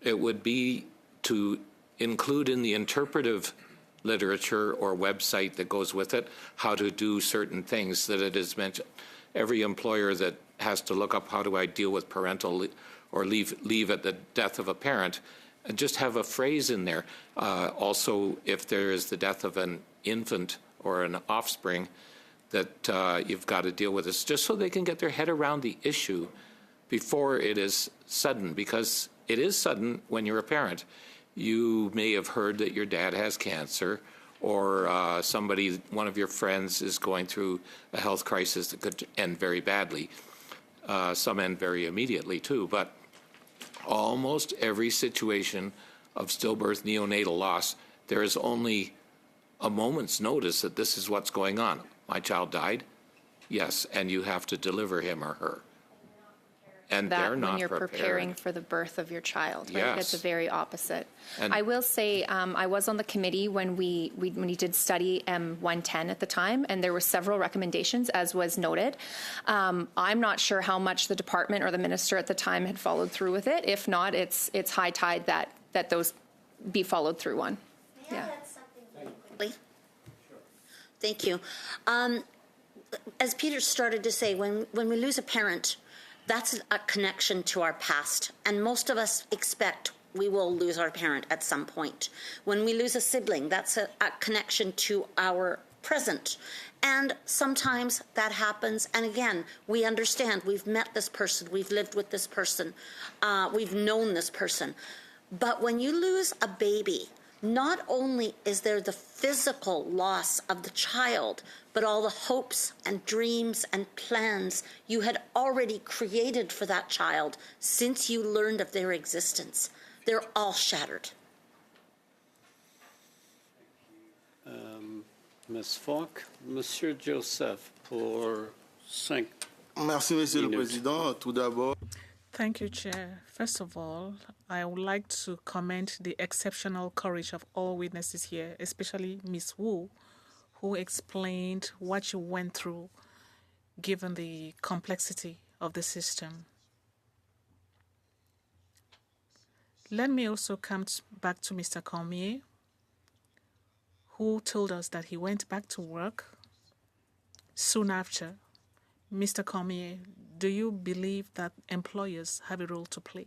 It would be to include in the interpretive literature or website that goes with it how to do certain things that it is mentioned. Every employer that has to look up how do I deal with parental or leave at the death of a parent, and just have a phrase in there. Also, if there is the death of an infant or an offspring, that you've got to deal with this, just so they can get their head around the issue before it is sudden, because it is sudden when you're a parent. You may have heard that your dad has cancer, or one of your friends is going through a health crisis that could end very badly. Some end very immediately too, but almost every situation of stillbirth neonatal loss, there is only a moment's notice that this is what's going on. My child died? Yes, and you have to deliver him or her. And they're not when you're prepared. Preparing for the birth of your child, right? Yes. It's the very opposite. And I will say I was on the committee when we did study M110 at the time, and there were several recommendations, as was noted. I'm not sure how much the department or the minister at the time had followed through with it. If not, it's high tide that those be followed through on. May I add something really quickly? Thank you. As Peter started to say, when we lose a parent, that's a connection to our past. And most of us expect we will lose our parent at some point. When we lose a sibling, that's a connection to our present. And sometimes that happens. And again, we understand we've met this person, we've lived with this person, we've known this person. But when you lose a baby, not only is there the physical loss of the child, but all the hopes and dreams and plans you had already created for that child since you learned of their existence. They're all shattered. Ms. Falk, Monsieur Joseph, pour 5 Merci, Monsieur le Président. Tout d'abord. Thank you, Chair. First of all, I would like to commend the exceptional courage of all witnesses here, especially Ms. Wu, who explained what she went through given the complexity of the system. Let me also come back to Mr. Cormier, who told us that he went back to work soon after. Mr. Cormier, do you believe that employers have a role to play?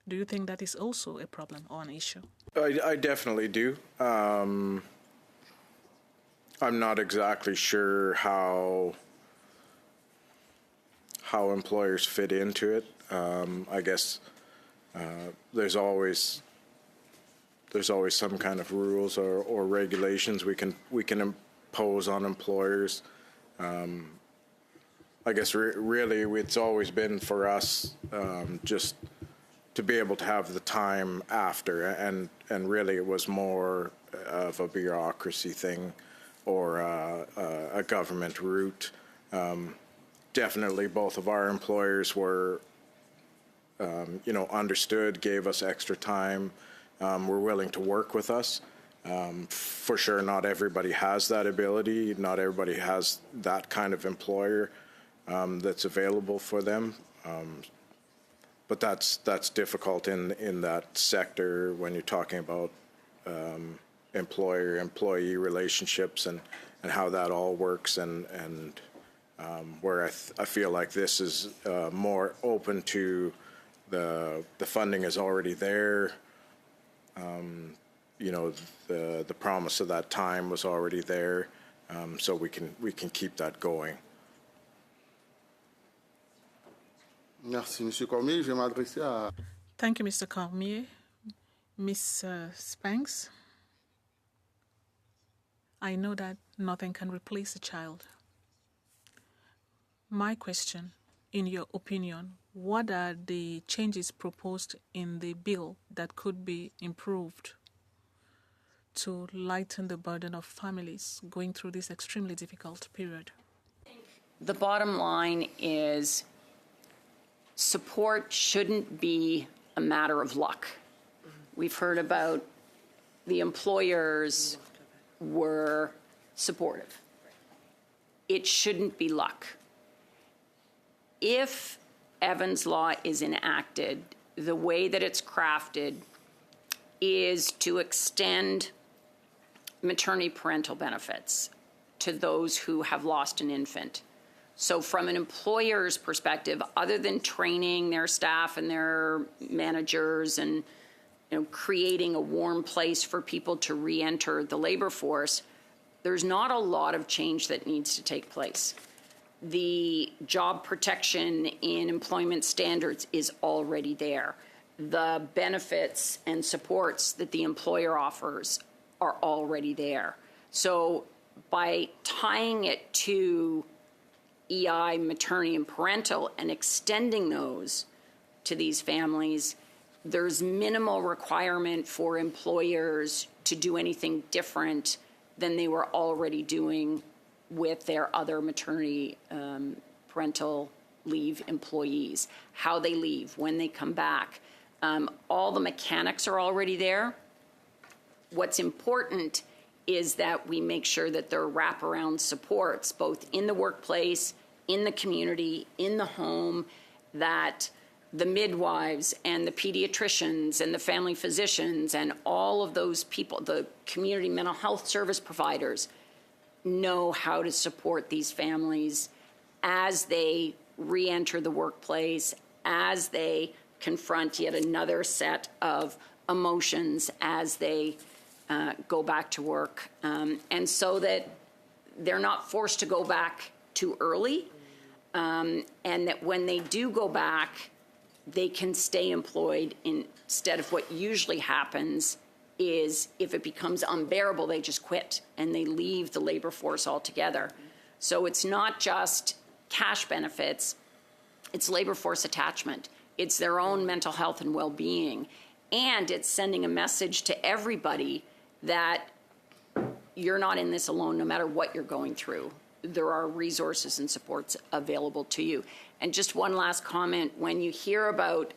Do you think that is also a problem or an issue? I definitely do. I'm not exactly sure how employers fit into it. I guess there's always some kind of rules or regulations we can impose on employers. I guess really it's always been for us just to be able to have the time after, and really it was more of a bureaucracy thing or a government route. Definitely both of our employers were understood, gave us extra time, were willing to work with us. For sure, not everybody has that ability. Not everybody has that kind of employer that's available for them. But that's difficult in that sector when you're talking about employer-employee relationships and how that all works, and where I feel like this is more open to the funding is already there. The promise of that time was already there, so we can keep that going. Merci, Monsieur Cormier. Je vais m'adresser à... Thank you, Mr. Cormier. Ms. Spanks, I know that nothing can replace a child. My question, in your opinion, what are the changes proposed in the bill that could be improved to lighten the burden of families going through this extremely difficult period? The bottom line is support shouldn't be a matter of luck. We've heard about the employers were supportive. It shouldn't be luck. If Evans Law is enacted, the way that it's crafted is to extend maternity parental benefits to those who have lost an infant. So from an employer's perspective, other than training their staff and their managers and creating a warm place for people to re-enter the labor force, there's not a lot of change that needs to take place. The job protection in employment standards is already there. The benefits and supports that the employer offers are already there. So by tying it to EI, maternity and parental, and extending those to these families, there's minimal requirement for employers to do anything different than they were already doing with their other maternity parental leave employees. How they leave, when they come back. All the mechanics are already there. What's important is that we make sure that there are wraparound supports, both in the workplace, in the community, in the home, that the midwives and the pediatricians and the family physicians and all of those people, the community mental health service providers, know how to support these families as they re-enter the workplace, as they confront yet another set of emotions as they go back to work. And so that they're not forced to go back too early, and that when they do go back, they can stay employed instead of what usually happens is if it becomes unbearable, they just quit and they leave the labor force altogether. So it's not just cash benefits, it's labor force attachment. It's their own mental health and well-being. And it's sending a message to everybody that you're not in this alone no matter what you're going through. There are resources and supports available to you. And just one last comment, when you hear about,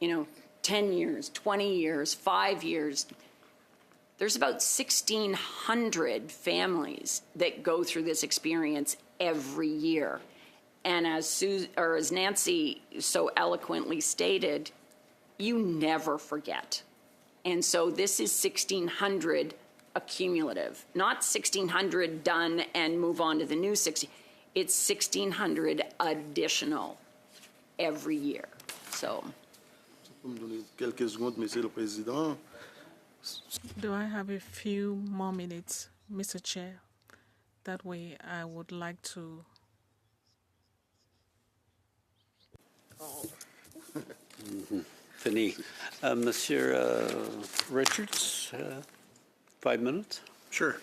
10 years, 20 years, 5 years, there's about 1,600 families that go through this experience every year. And as Nancy so eloquently stated, you never forget. And so this is 1,600 accumulative, not 1,600 done and move on to the new 60. It's 1,600 additional every year. So. Quelques secondes, Monsieur le Président. Do I have a few more minutes, Mr. Chair? That way I would like to... Fini. Monsieur Richards, 5 minutes. Sure.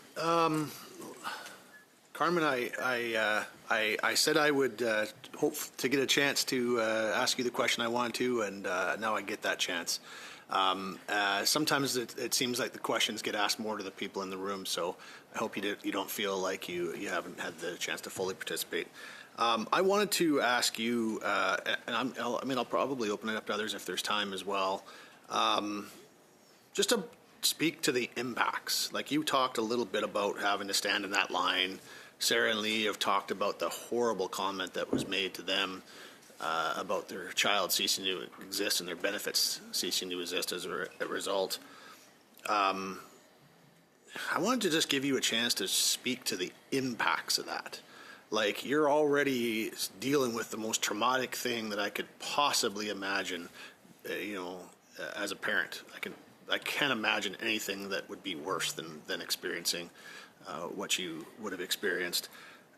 Carmen, I said I would hope to get a chance to ask you the question I want to, and now I get that chance. Sometimes it seems like the questions get asked more to the people in the room, so I hope you don't feel like you haven't had the chance to fully participate. I wanted to ask you, and I'll probably open it up to others if there's time as well, just to speak to the impacts. Like you talked a little bit about having to stand in that line. Sarah and Lee have talked about the horrible comment that was made to them about their child ceasing to exist and their benefits ceasing to exist as a result. I wanted to just give you a chance to speak to the impacts of that. Like, you're already dealing with the most traumatic thing that I could possibly imagine, as a parent. I can't imagine anything that would be worse than experiencing what you would have experienced.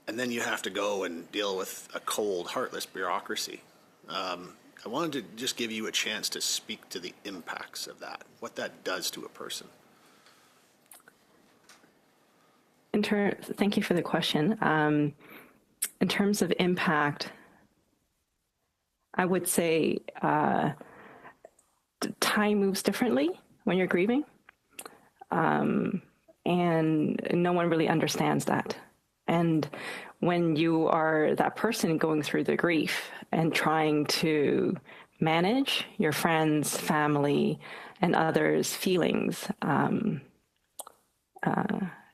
And then you have to go and deal with a cold, heartless bureaucracy. I wanted to just give you a chance to speak to the impacts of that, what that does to a person. Thank you for the question. In terms of impact, I would say time moves differently when you're grieving, and no one really understands that. And when you are that person going through the grief and trying to manage your friends, family, and others' feelings,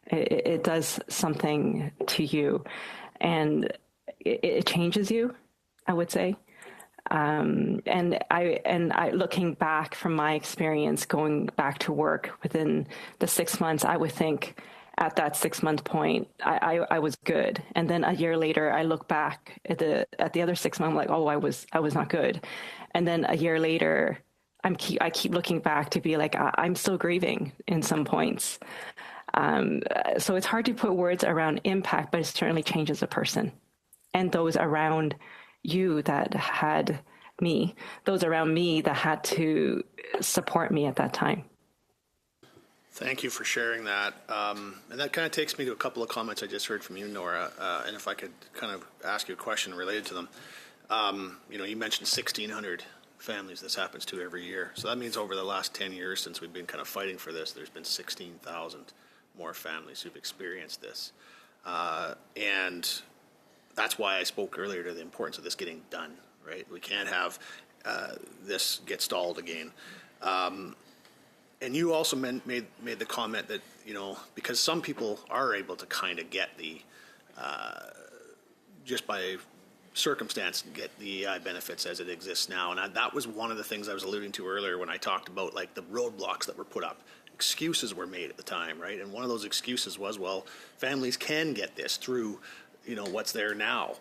it does something to you, and it changes you, I would say. And I looking back from my experience going back to work within the 6 months, I would think at that 6 month point, I was good. And then a year later, I look back at the other 6 months, I'm like, oh, I was not good. And then a year later, I keep looking back to be like, I'm still grieving in some points. So it's hard to put words around impact, but it certainly changes a person. And those around you that had me, those around me that had to support me at that time. Thank you for sharing that. And that kind of takes me to a couple of comments I just heard from you, Nora. And if I could kind of ask you a question related to them. You mentioned 1,600 families this happens to every year. So that means over the last 10 years since we've been kind of fighting for this, there's been 16,000 more families who've experienced this. And that's why I spoke earlier to the importance of this getting done, right? We can't have this get stalled again. And you also made the comment that, because some people are able to kind of get the, just by circumstance get the EI benefits as it exists now. And that was one of the things I was alluding to earlier when I talked about like the roadblocks that were put up. Excuses were made at the time, right? And one of those excuses was, well, families can get this through, what's there now.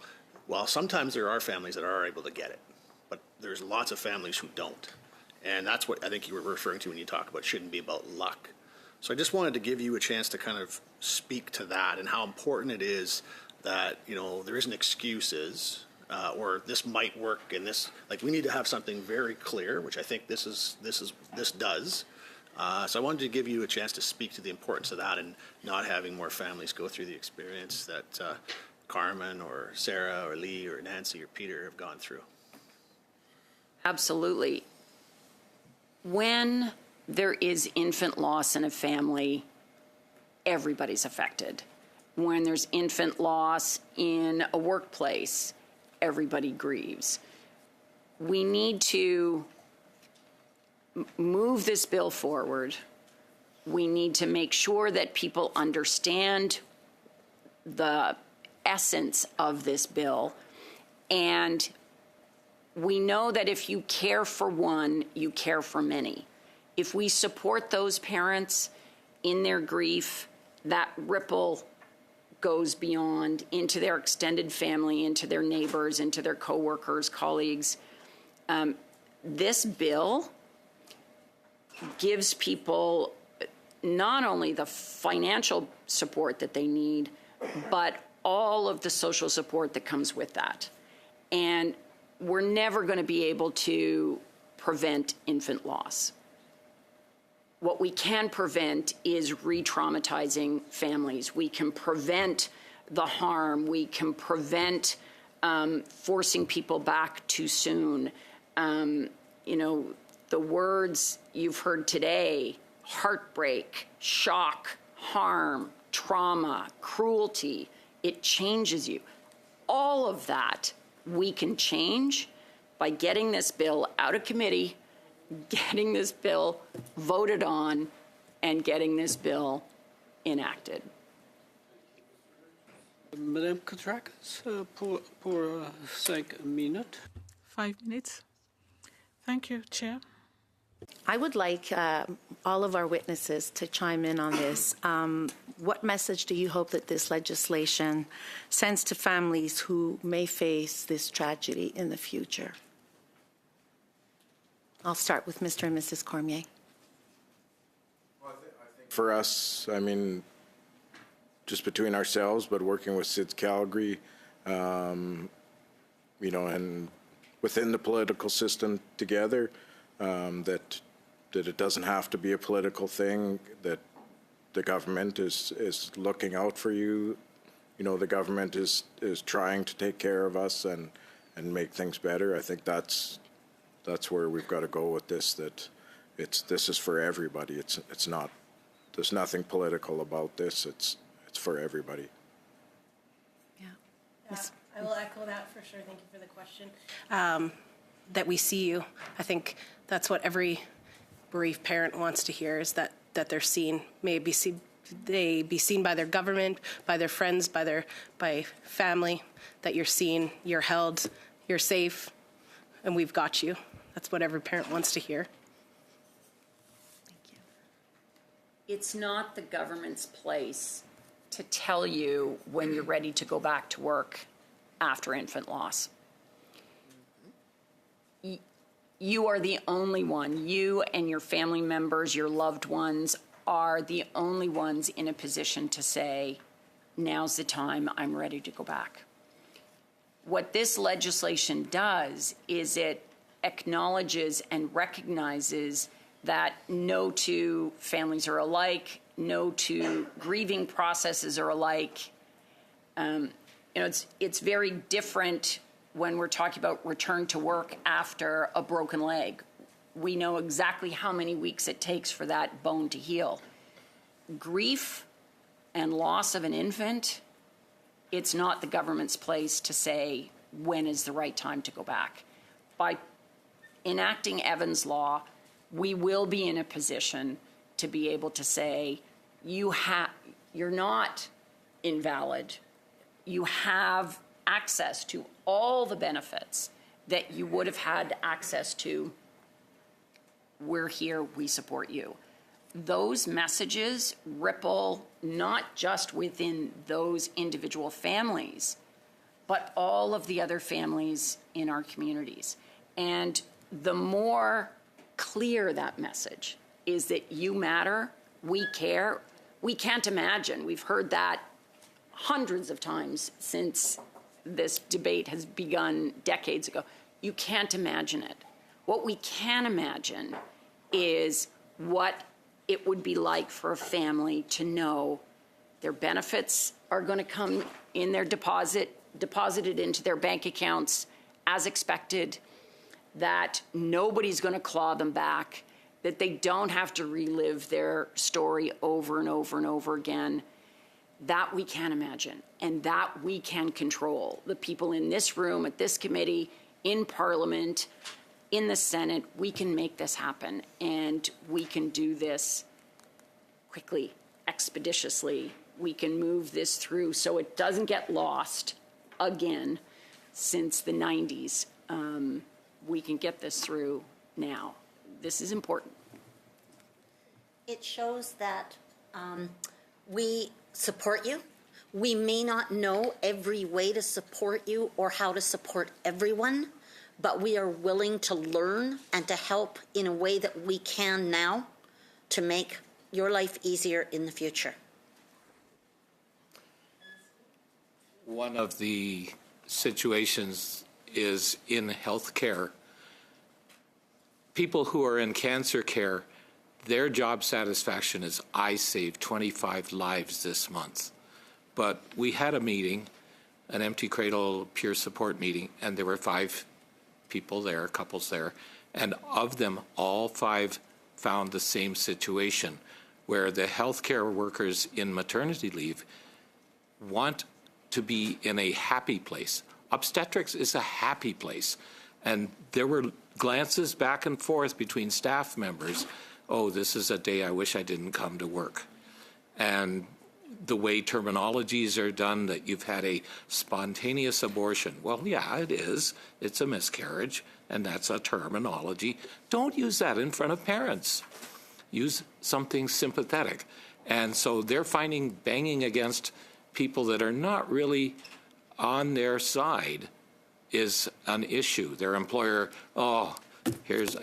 Well, sometimes there are families that are able to get it, but there's lots of families who don't. And that's what I think you were referring to when you talk about shouldn't be about luck. So I just wanted to give you a chance to kind of speak to that and how important it is that, there isn't excuses or this might work and this, like we need to have something very clear, which I think this does. So I wanted to give you a chance to speak to the importance of that and not having more families go through the experience that Carmen or Sarah or Lee or Nancy or Peter have gone through. Absolutely. When there is infant loss in a family, everybody's affected. When there's infant loss in a workplace, everybody grieves. We need to move this bill forward. We need to make sure that people understand the essence of this bill. And we know that if you care for one, you care for many. If we support those parents in their grief, that ripple goes beyond into their extended family, into their neighbors, into their coworkers, colleagues. This bill gives people not only the financial support that they need, but all of the social support that comes with that. And we're never going to be able to prevent infant loss. What we can prevent is re-traumatizing families. We can prevent the harm. We can prevent forcing people back too soon. The words you've heard today, heartbreak, shock, harm, trauma, cruelty, it changes you. All of that we can change by getting this bill out of committee, getting this bill voted on, and getting this bill enacted. Madame Koutrakis, pour 5 minutes. 5 minutes. Thank you, Chair. I would like all of our witnesses to chime in on this. What message do you hope that this legislation sends to families who may face this tragedy in the future? I'll start with Mr. and Mrs. Cormier. Well, I think for us, I mean, just between ourselves, but working with SIDS Calgary, and within the political system together, that it doesn't have to be a political thing, that the government is looking out for you. The government is trying to take care of us and make things better. I think that's where we've got to go with this, that this is for everybody. It's not, there's nothing political about this. It's for everybody. Yeah, I will echo that for sure. Thank you for the question. That we see you. I think that's what every bereaved parent wants to hear, is that they're seen. They be seen by their government, by their friends, by family, that you're seen, you're held, you're safe, and we've got you. That's what every parent wants to hear. Thank you. It's not the government's place to tell you when you're ready to go back to work after infant loss. You are the only one. You and your family members, your loved ones, are the only ones in a position to say, now's the time, I'm ready to go back. What this legislation does is it acknowledges and recognizes that no two families are alike, no two grieving processes are alike. It's very different when we're talking about return to work after a broken leg. We know exactly how many weeks it takes for that bone to heal. Grief and loss of an infant, it's not the government's place to say when is the right time to go back. By enacting Evans Law, we will be in a position to be able to say, you're not invalid. You have access to all the benefits that you would have had access to. We're here, we support you. Those messages ripple not just within those individual families, but all of the other families in our communities. And the more clear that message is that you matter, we care, we can't imagine. We've heard that hundreds of times since this debate has begun decades ago. You can't imagine it. What we can imagine is what it would be like for a family to know their benefits are going to come in their deposited into their bank accounts as expected, that nobody's going to claw them back, that they don't have to relive their story over and over and over again. That we can imagine, and that we can control. The people in this room, at this committee, in Parliament, in the Senate, we can make this happen, and we can do this quickly, expeditiously. We can move this through so it doesn't get lost again since the 90s. We can get this through now. This is important. It shows that we support you. We may not know every way to support you or how to support everyone, but we are willing to learn and to help in a way that we can now to make your life easier in the future. One of the situations is in healthcare. People who are in cancer care, their job satisfaction is, I saved 25 lives this month. But we had a meeting, an Empty Cradle peer support meeting, and there were 5 people there, couples there, and of them, all 5 found the same situation, where the healthcare workers in maternity leave want to be in a happy place. Obstetrics is a happy place. And there were glances back and forth between staff members. Oh, this is a day I wish I didn't come to work. And the way terminologies are done, that you've had a spontaneous abortion. Well, yeah, it is. It's a miscarriage, and that's a terminology. Don't use that in front of parents. Use something sympathetic. And so they're finding banging against people that are not really on their side is an issue. Their employer, oh,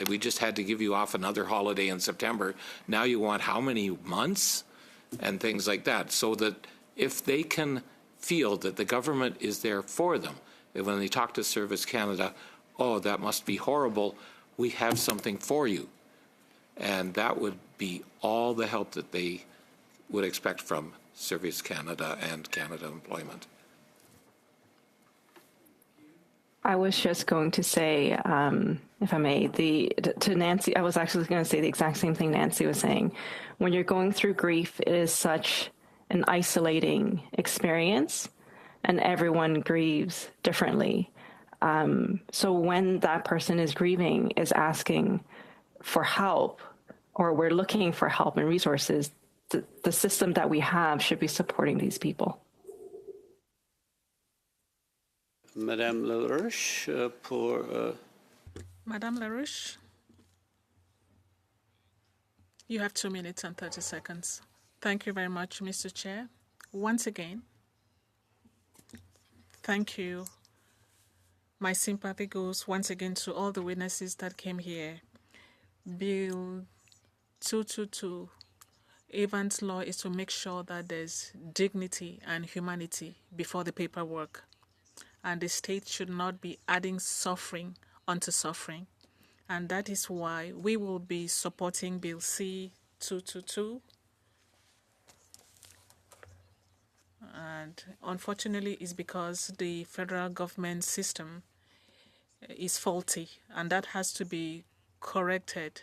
we just had to give you off another holiday in September. Now you want how many months? And things like that. So that if they can feel that the government is there for them, and when they talk to Service Canada, oh, that must be horrible, we have something for you. And that would be all the help that they would expect from Service Canada and Canada Employment. I was just going to say, if I may, to Nancy, I was actually going to say the exact same thing Nancy was saying. When you're going through grief, it is such an isolating experience, and everyone grieves differently. So when that person is grieving, is asking for help, or we're looking for help and resources, the system that we have should be supporting these people. Madame LaRouche, Madame LaRouche, you have 2 minutes and 30 seconds. Thank you very much, Mr. Chair. Once again, thank you. My sympathy goes once again to all the witnesses that came here. Bill 222, Evan's law is to make sure that there's dignity and humanity before the paperwork. And the state should not be adding suffering onto suffering. And that is why we will be supporting Bill C-222. And unfortunately, it's because the federal government system is faulty, and that has to be corrected.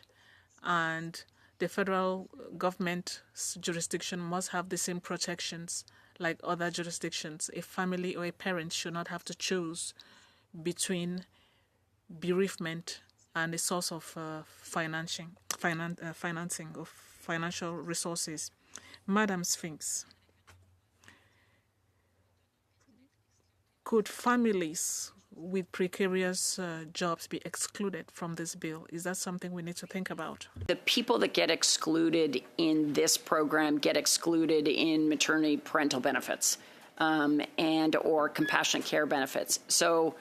And the federal government's jurisdiction must have the same protections like other jurisdictions. A family or a parent should not have to choose between bereavement and a source of financing of financial resources. Madam Sphinx, could families with precarious jobs be excluded from this bill? Is that something we need to think about? The people that get excluded in this program get excluded in maternity parental benefits and or compassionate care benefits. So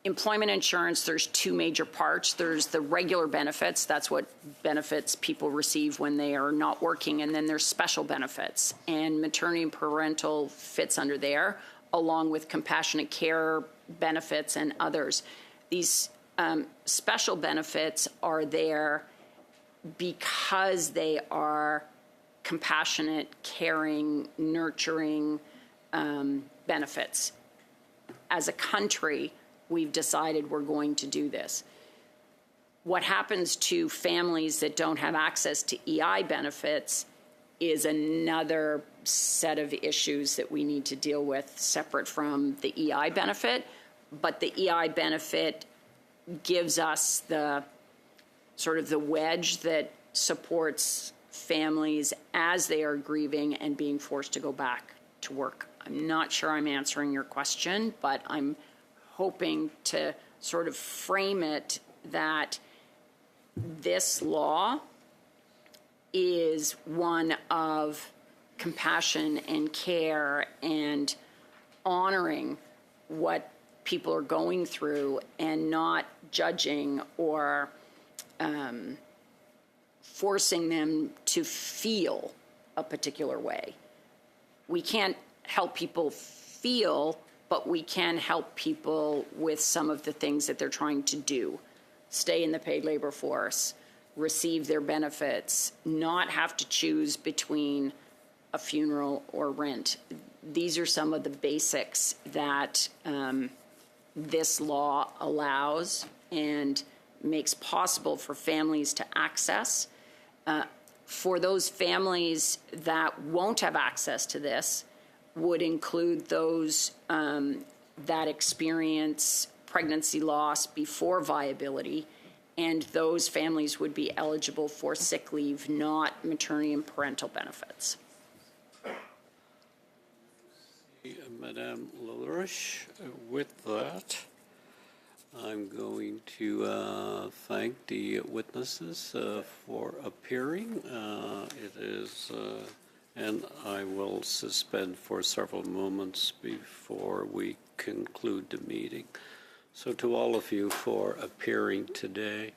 employment insurance, there's two major parts. There's the regular benefits. That's what benefits people receive when they are not working. And then there's special benefits. And maternity and parental fits under there, along with compassionate care benefits and others. These special benefits are there because they are compassionate, caring, nurturing benefits. As a country, we've decided we're going to do this. What happens to families that don't have access to EI benefits is another set of issues that we need to deal with separate from the EI benefit. But the EI benefit gives us the sort of the wedge that supports families as they are grieving and being forced to go back to work. I'm not sure I'm answering your question, but I'm hoping to sort of frame it that this law is one of compassion and care and honoring what people are going through and not judging or forcing them to feel a particular way. We can't help people feel, but we can help people with some of the things that they're trying to do. Stay in the paid labor force, receive their benefits, not have to choose between a funeral or rent. These are some of the basics that this law allows and makes possible for families to access. For those families that won't have access to this, would include those that experience pregnancy loss before viability, and those families would be eligible for sick leave, not maternity and parental benefits. Madame LaRouche, with that, I'm going to thank the witnesses for appearing. And I will suspend for several moments before we conclude the meeting. So to all of you for appearing today,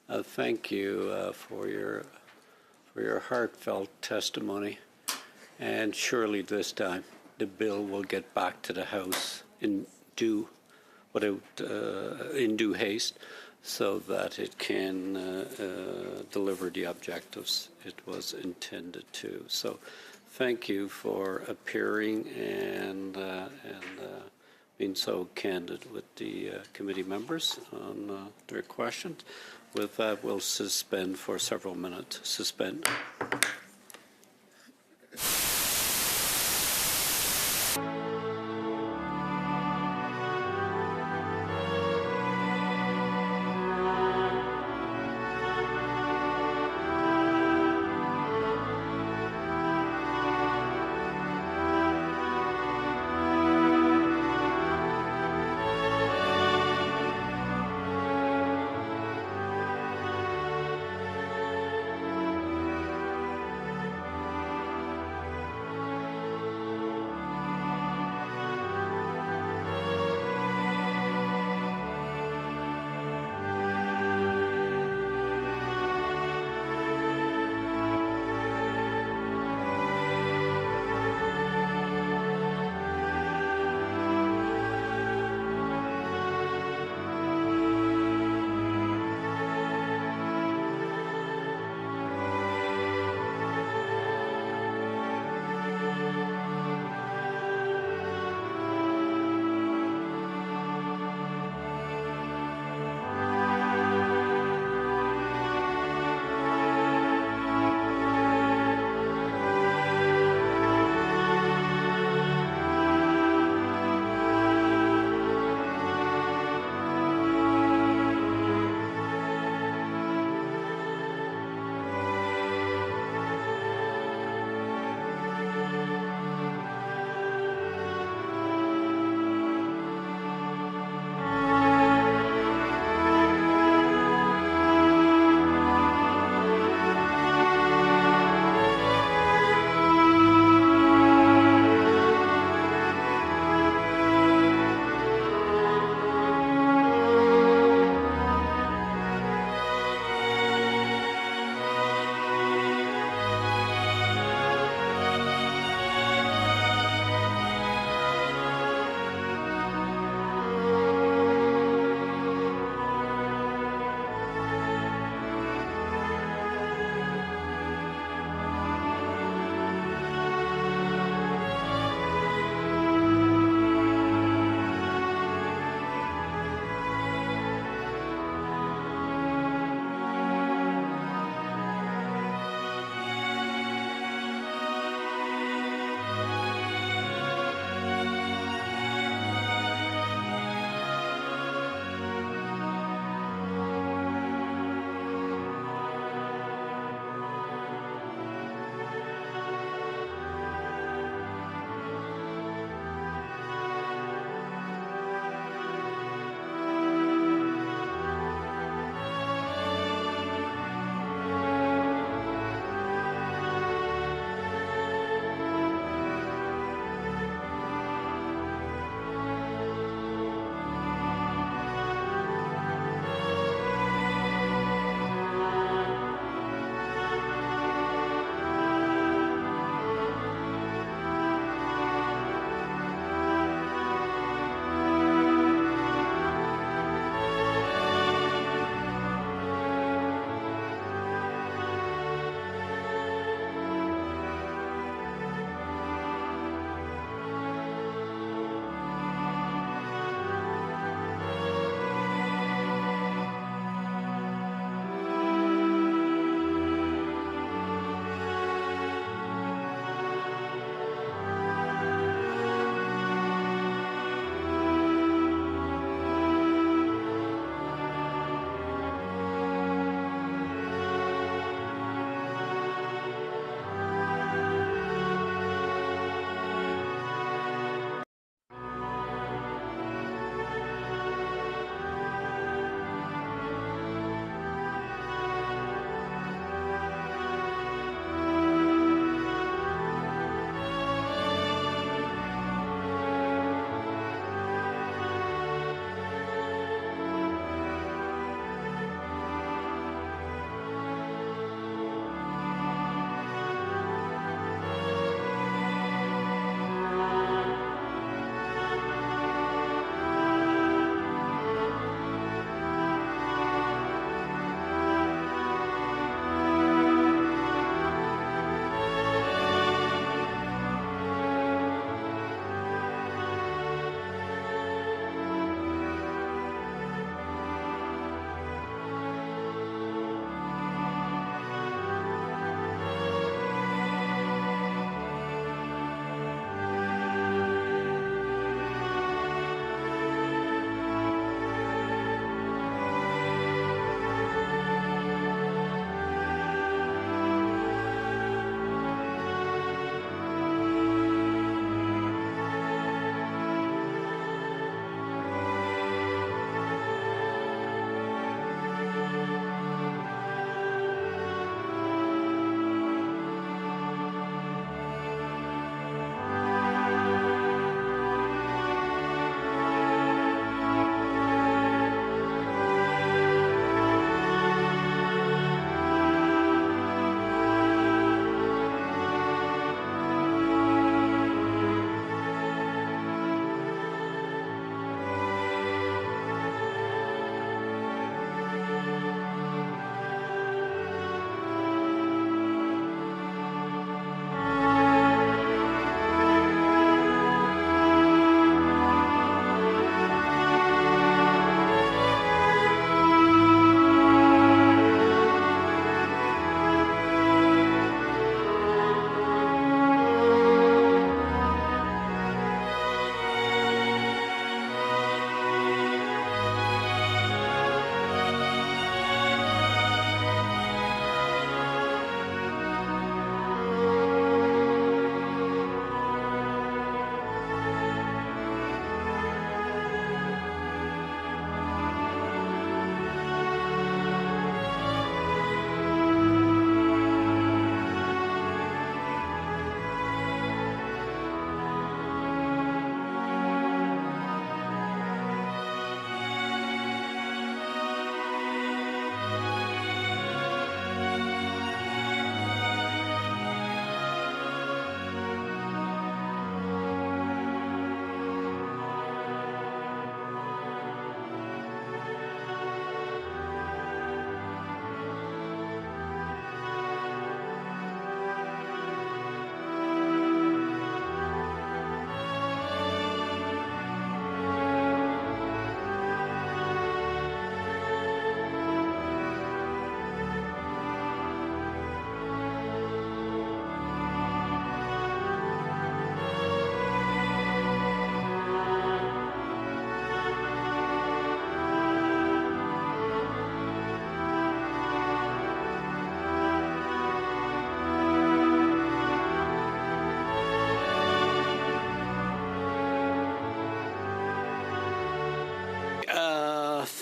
thank you for your heartfelt testimony. And surely this time the bill will get back to the House in due haste, so that it can deliver the objectives it was intended to. So thank you for appearing and being so candid with the committee members on their questions. With that, we'll suspend for several minutes. Suspend.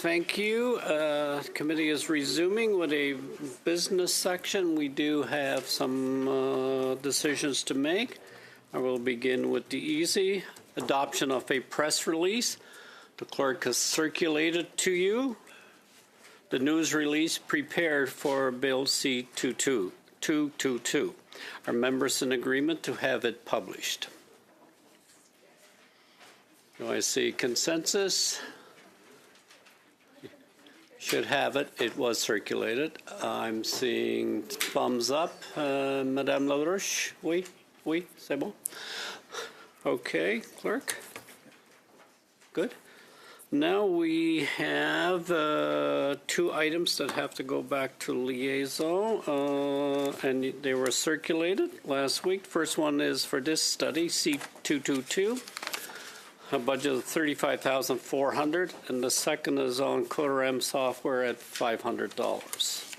Thank you. Committee is resuming with a business section. We do have some decisions to make. I will begin with the easy adoption of a press release. The clerk has circulated to you the news release prepared for Bill C-222. Are members in agreement to have it published? Do I see consensus? Should have it. It was circulated. I'm seeing thumbs up. Madame Larouche? Oui? Oui? C'est bon? Okay, clerk? Good. Now we have two items that have to go back to liaison, and they were circulated last week. First one is for this study, C-222, a budget of $35,400, and the second is on CoderM software at $500.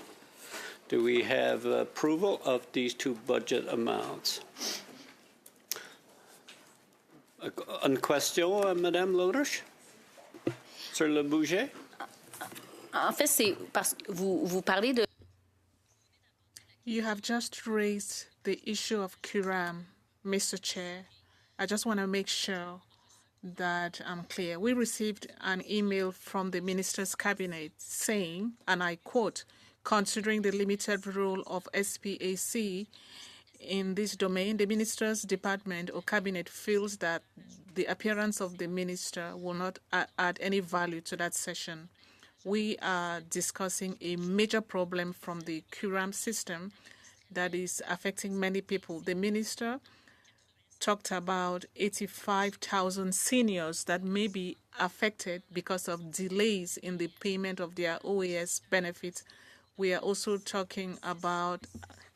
Do we have approval of these two budget amounts? Une question, Madame Larouche? Sur le budget? En fait, c'est parce que vous parlez de... You have just raised the issue of Kuram, Mr. Chair. I just want to make sure that I'm clear. We received an email from the Minister's Cabinet saying, and I quote, considering the limited role of SPAC in this domain, the Minister's Department or Cabinet feels that the appearance of the Minister will not add any value to that session. We are discussing a major problem from the Kuram system that is affecting many people. The Minister talked about 85,000 seniors that may be affected because of delays in the payment of their OAS benefits. We are also talking about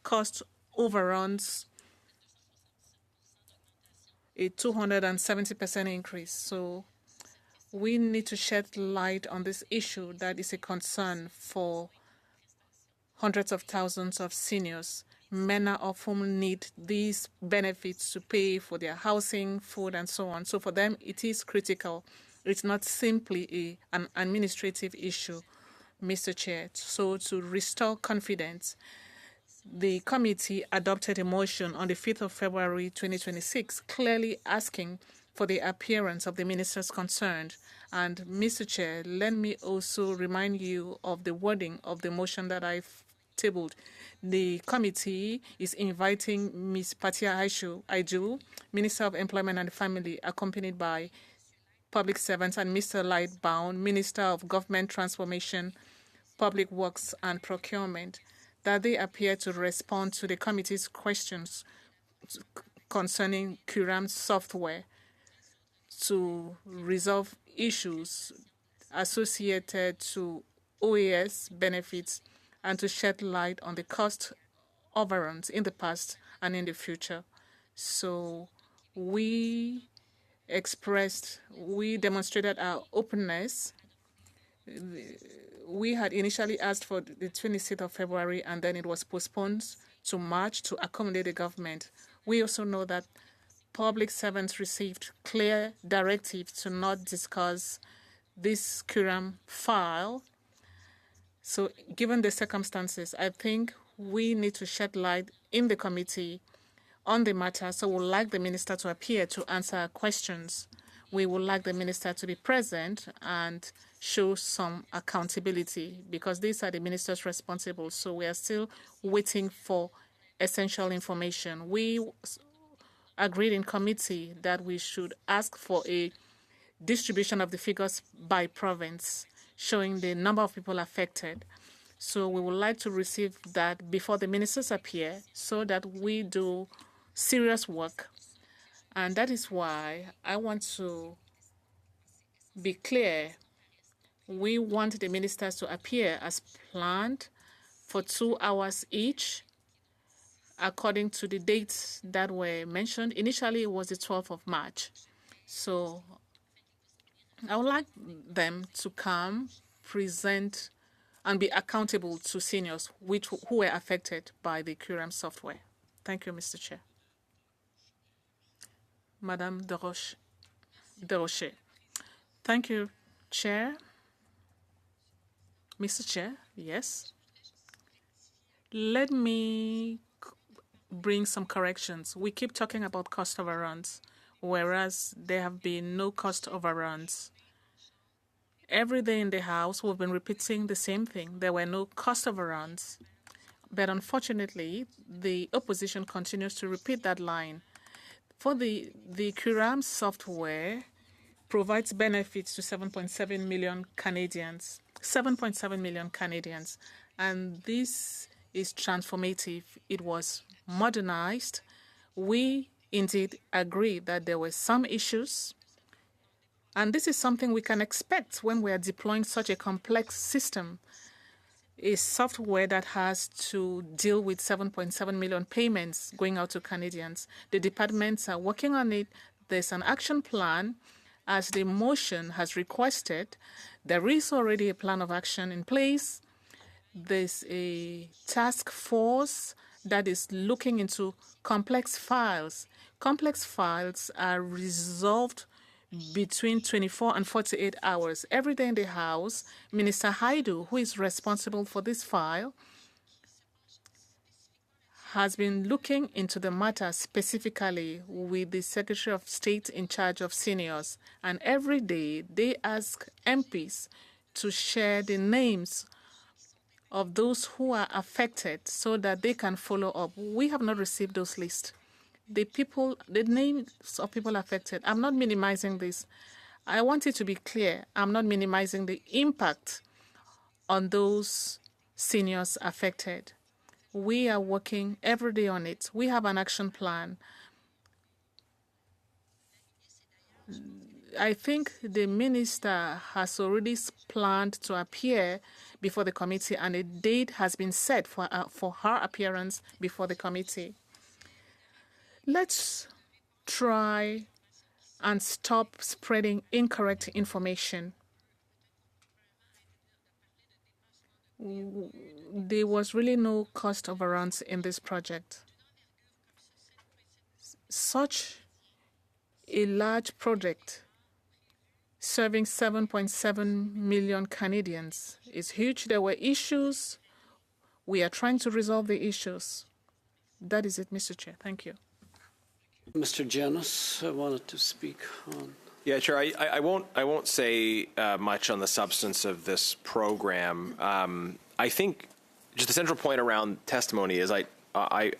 cost overruns, a 270% increase. So we need to shed light on this issue that is a concern for hundreds of thousands of seniors, many of whom need these benefits to pay for their housing, food, and so on. So for them, it is critical. It's not simply an administrative issue, Mr. Chair. So to restore confidence, the committee adopted a motion on the 5th of February 2026, clearly asking for the appearance of the ministers concerned. And, Mr. Chair, let me also remind you of the wording of the motion that I've tabled. The committee is inviting Ms. Patia Aiju, Minister of Employment and Family, accompanied by public servants, and Mr. Lightbound, Minister of Government Transformation, Public Works and Procurement, that they appear to respond to the committee's questions concerning Kuram software to resolve issues associated to OAS benefits and to shed light on the cost overruns in the past and in the future. So we demonstrated our openness. We had initially asked for the 26th of February, and then it was postponed to March to accommodate the government. We also know that public servants received clear directives to not discuss this Kuram file. So given the circumstances, I think we need to shed light in the committee on the matter. So we'd like the minister to appear to answer our questions. We would like the minister to be present and show some accountability, because these are the ministers responsible. So we are still waiting for essential information. We agreed in committee that we should ask for a distribution of the figures by province, showing the number of people affected. So we would like to receive that before the ministers appear so that we do serious work. And that is why I want to be clear. We want the ministers to appear as planned for 2 hours each, according to the dates that were mentioned. Initially, it was the 12th of March. So I would like them to come, present, and be accountable to seniors who were affected by the Kuram software. Thank you, Mr. Chair. Madame de Roche. Thank you, Chair. Mr. Chair, yes. Let me bring some corrections. We keep talking about cost overruns, whereas there have been no cost overruns. Every day in the House, we've been repeating the same thing. There were no cost overruns. But unfortunately, the opposition continues to repeat that line. For the Curam software provides benefits to 7.7 million Canadians. 7.7 million Canadians. And this is transformative. It was modernized. We indeed agree that there were some issues. And this is something we can expect when we are deploying such a complex system. A software that has to deal with 7.7 million payments going out to Canadians. The departments are working on it. There's an action plan. As the motion has requested, there is already a plan of action in place. There's a task force that is looking into complex files. Complex files are resolved between 24 and 48 hours. Every day in the House, Minister Haidu, who is responsible for this file, has been looking into the matter specifically with the Secretary of State in charge of seniors. And every day, they ask MPs to share the names of those who are affected so that they can follow up. We have not received those lists. The names of people affected. I'm not minimizing this. I want it to be clear. I'm not minimizing the impact on those seniors affected. We are working every day on it. We have an action plan. I think the minister has already planned to appear before the committee, and a date has been set for her appearance before the committee. Let's try and stop spreading incorrect information. There was really no cost overruns in this project. Such a large project serving 7.7 million Canadians is huge. There were issues. We are trying to resolve the issues. That is it, Mr. Chair. Thank you. Mr. Janis, I wanted to speak on. Yeah, Chair, I won't say much on the substance of this program. I think just the central point around testimony is I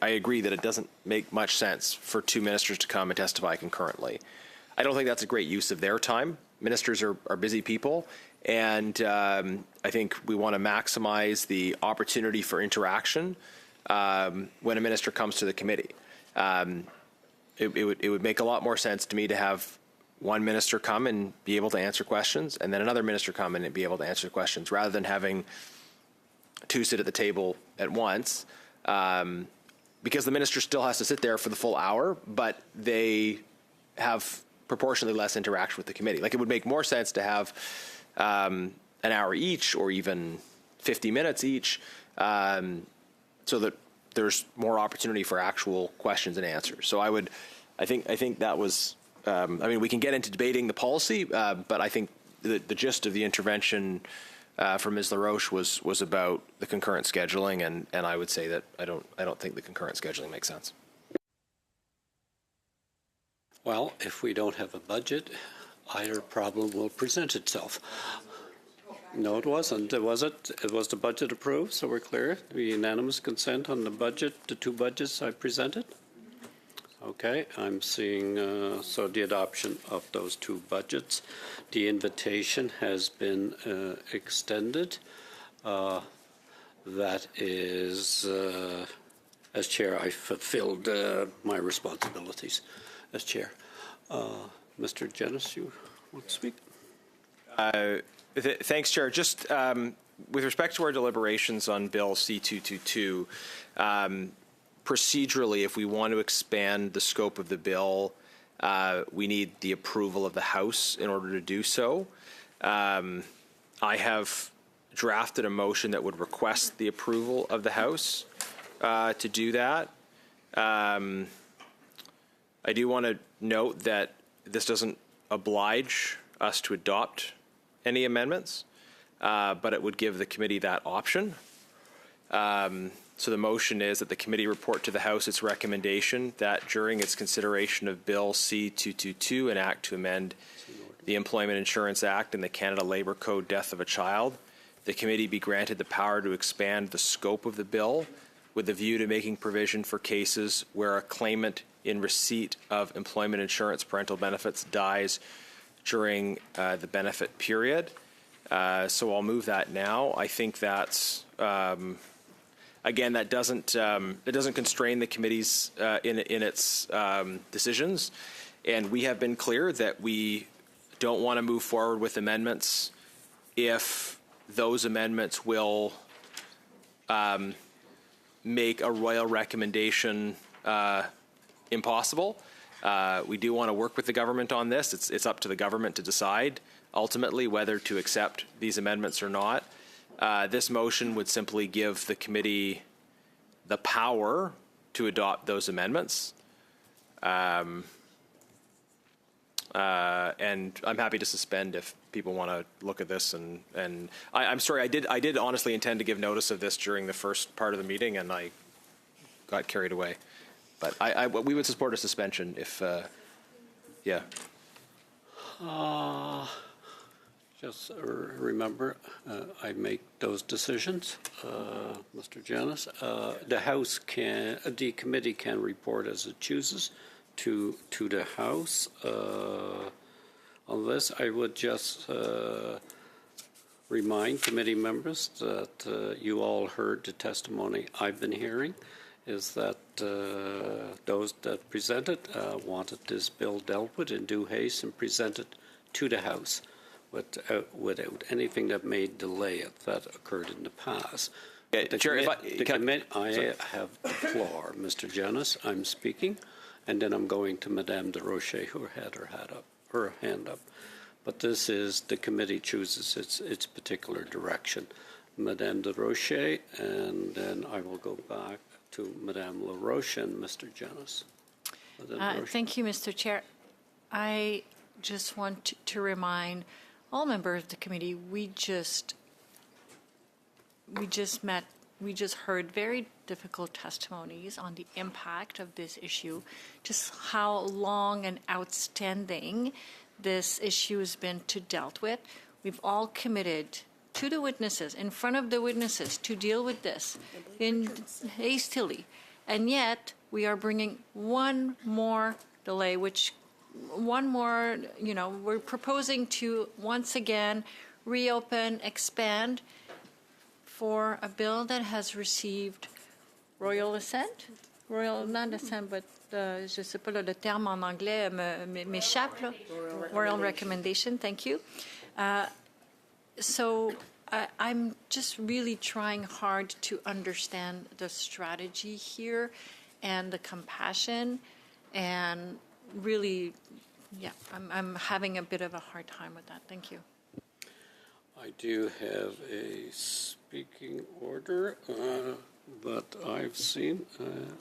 agree that it doesn't make much sense for two ministers to come and testify concurrently. I don't think that's a great use of their time. Ministers are busy people, and I think we want to maximize the opportunity for interaction when a minister comes to the committee. It would make a lot more sense to me to have one minister come and be able to answer questions, and then another minister come in and be able to answer questions, rather than having two sit at the table at once, because the minister still has to sit there for the full hour, but they have proportionally less interaction with the committee. Like, it would make more sense to have an hour each, or even 50 minutes each, so that there's more opportunity for actual questions and answers. So I think that was, I mean, we can get into debating the policy, but I think the gist of the intervention from Ms. LaRoche was about the concurrent scheduling, and I would say that I don't think the concurrent scheduling makes sense. Well, if we don't have a budget, either problem will present itself. No, it wasn't. It was the budget approved, so we're clear. The unanimous consent on the budget, the two budgets I presented. Okay, I'm seeing, so the adoption of those two budgets. The invitation has been extended. That is, as chair, I fulfilled my responsibilities as chair. Mr. Janis, you want to speak? Thanks, Chair. Just with respect to our deliberations on Bill C-222, procedurally, if we want to expand the scope of the bill, we need the approval of the House in order to do so. I have drafted a motion that would request the approval of the House to do that. I do want to note that this doesn't oblige us to adopt any amendments, but it would give the committee that option. So the motion is that the committee report to the House its recommendation that during its consideration of Bill C-222, an act to amend the Employment Insurance Act and the Canada Labour Code death of a child, the committee be granted the power to expand the scope of the bill with a view to making provision for cases where a claimant in receipt of employment insurance parental benefits dies during the benefit period. So I'll move that now. I think that's again, that doesn't constrain the committee's in its decisions, and we have been clear that we don't want to move forward with amendments if those amendments will make a royal recommendation impossible. We do want to work with the government on this. It's up to the government to decide ultimately whether to accept these amendments or not. This motion would simply give the committee the power to adopt those amendments. And I'm happy to suspend if people want to look at this. And I'm sorry, I did honestly intend to give notice of this during the first part of the meeting, and I got carried away. But we would support a suspension if, yeah. Just remember, I make those decisions, Mr. Janis. The committee can report as it chooses to the House. On this, I would just remind committee members that you all heard the testimony I've been hearing, is that those that presented wanted this bill dealt with in due haste and presented to the House without anything that may delay it that occurred in the past. Chair, I have the floor, Mr. Janis. I'm speaking, and then I'm going to Madame de Rocher, who had her hand up. But this is the committee chooses its particular direction. Madame de Rocher, and then I will go back to Madame LaRoche and Mr. Janis. Thank you, Mr. Chair. I just want to remind all members of the committee, we just heard very difficult testimonies on the impact of this issue, just how long and outstanding this issue has been to dealt with. We've all committed to the witnesses, in front of the witnesses, to deal with this hastily, and yet we are bringing one more delay, we're proposing to once again reopen, expand for a bill that has received royal assent. Not assent, but je sais pas le terme en anglais m'échappe. Royal recommendation, thank you. So I'm just really trying hard to understand the strategy here and the compassion, and really, yeah, I'm having a bit of a hard time with that. Thank you. I do have a speaking order, but I've seen,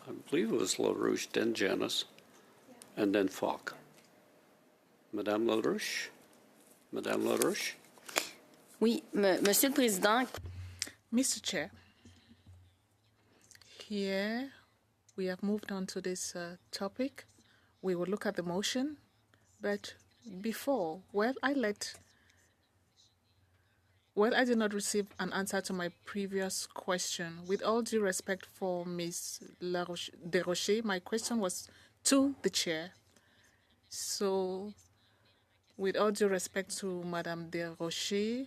I believe it was LaRouche, then Janis, and then Falk. Madame LaRouche? Madame LaRouche? Oui, Monsieur le Président. Mr. Chair, here we have moved on to this topic. We will look at the motion, but before, I did not receive an answer to my previous question. With all due respect for Ms. de Rocher, my question was to the chair. So, with all due respect to Madame de Rocher,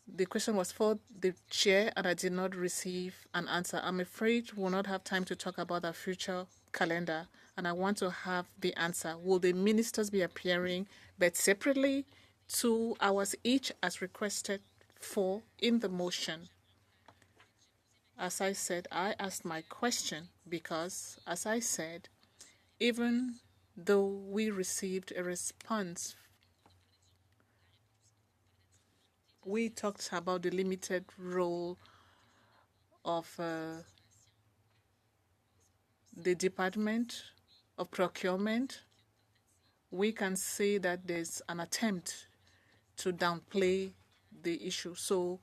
the question was for the chair, and I did not receive an answer. I'm afraid we'll not have time to talk about our future calendar, and I want to have the answer. Will the ministers be appearing, but separately, 2 hours each, as requested for in the motion? As I said, I asked my question because, as I said, even though we received a response, we talked about the limited role of the Department of Procurement. We can say that there's an attempt to downplay the issue. So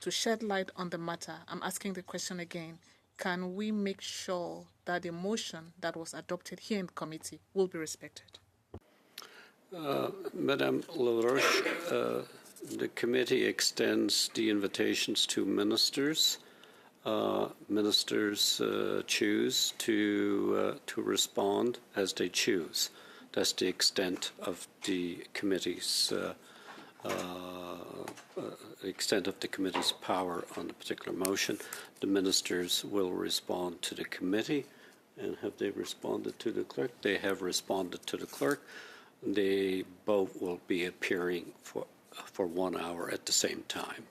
to shed light on the matter, I'm asking the question again. Can we make sure that the motion that was adopted here in committee will be respected? Madame LaRoche, the committee extends the invitations to ministers. Ministers choose to respond as they choose. That's the extent of the committee's power on a particular motion. The ministers will respond to the committee. And have they responded to the clerk? They have responded to the clerk. They both will be appearing for 1 hour at the same time.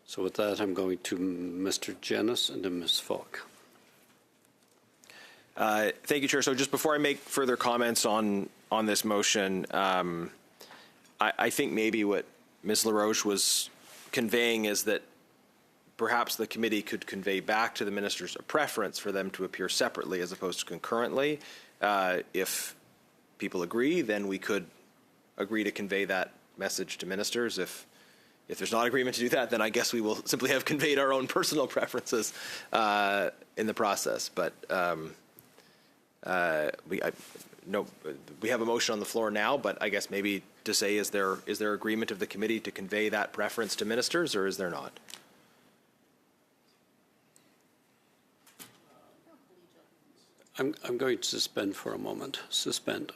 So with that, I'm going to Mr. Jennis and then Ms. Falk. Thank you, Chair. So just before I make further comments on this motion, I think maybe what Ms. LaRoche was conveying is that perhaps the committee could convey back to the ministers a preference for them to appear separately as opposed to concurrently. If people agree, then we could agree to convey that message to ministers. If there's not agreement to do that, then I guess we will simply have conveyed our own personal preferences in the process. But we have a motion on the floor now, but I guess maybe to say, is there agreement of the committee to convey that preference to ministers, or is there not? I'm going to suspend for a moment. Suspend.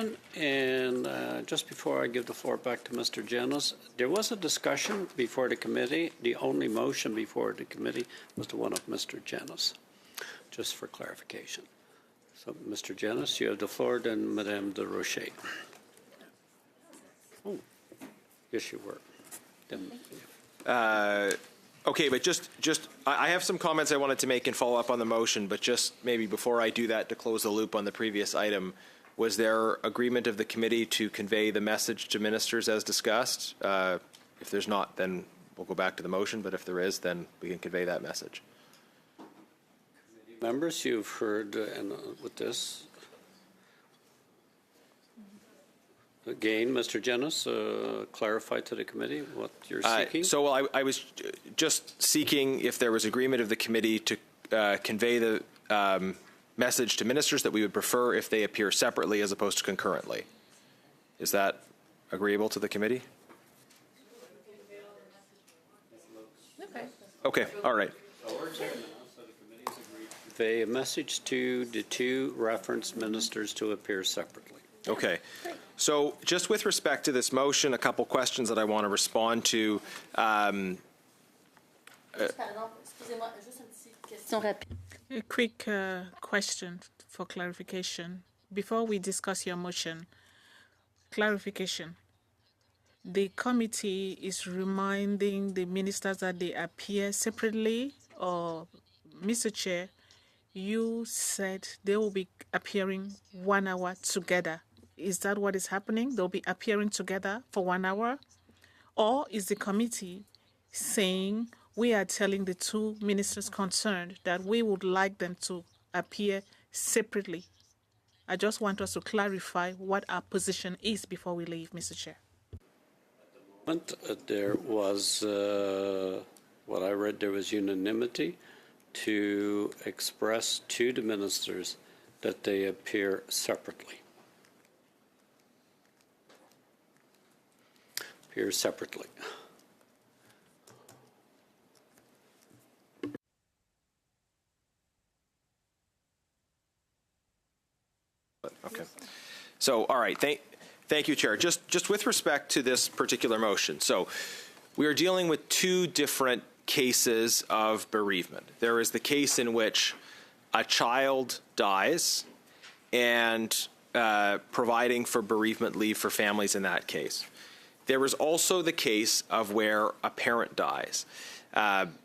Chairman, and just before I give the floor back to Mr. Janis, there was a discussion before the committee. The only motion before the committee was the one of Mr. Janis, just for clarification. So, Mr. Janis, you have the floor, then Madame de Rocher. Oh, yes, you were. Then, Okay, but I have some comments I wanted to make and follow up on the motion, but just maybe before I do that, to close the loop on the previous item, was there agreement of the committee to convey the message to ministers as discussed? If there's not, then we'll go back to the motion, but if there is, then we can convey that message. Members, you've heard, and with this, again, Mr. Janis, clarify to the committee what you're seeking. I was just seeking if there was agreement of the committee to convey the message to ministers that we would prefer if they appear separately as opposed to concurrently. Is that agreeable to the committee? Okay. Okay, all right. Convey a message to the two referenced ministers to appear separately. Okay. So just with respect to this motion, a couple questions that I want to respond to. Pardon, excusez-moi, juste une petite question rapide. A quick question for clarification. Before we discuss your motion, clarification. The committee is reminding the ministers that they appear separately, or Mr. Chair, you said they will be appearing 1 hour together. Is that what is happening? They'll be appearing together for 1 hour? Or is the committee saying we are telling the two ministers concerned that we would like them to appear separately? I just want us to clarify what our position is before we leave, Mr. Chair. There was, what I read, there was unanimity to express to the ministers that they appear separately. Appear separately. Okay. So, all right. Thank you, Chair. Just with respect to this particular motion. So, we are dealing with two different cases of bereavement. There is the case in which a child dies and providing for bereavement leave for families in that case. There is also the case of where a parent dies,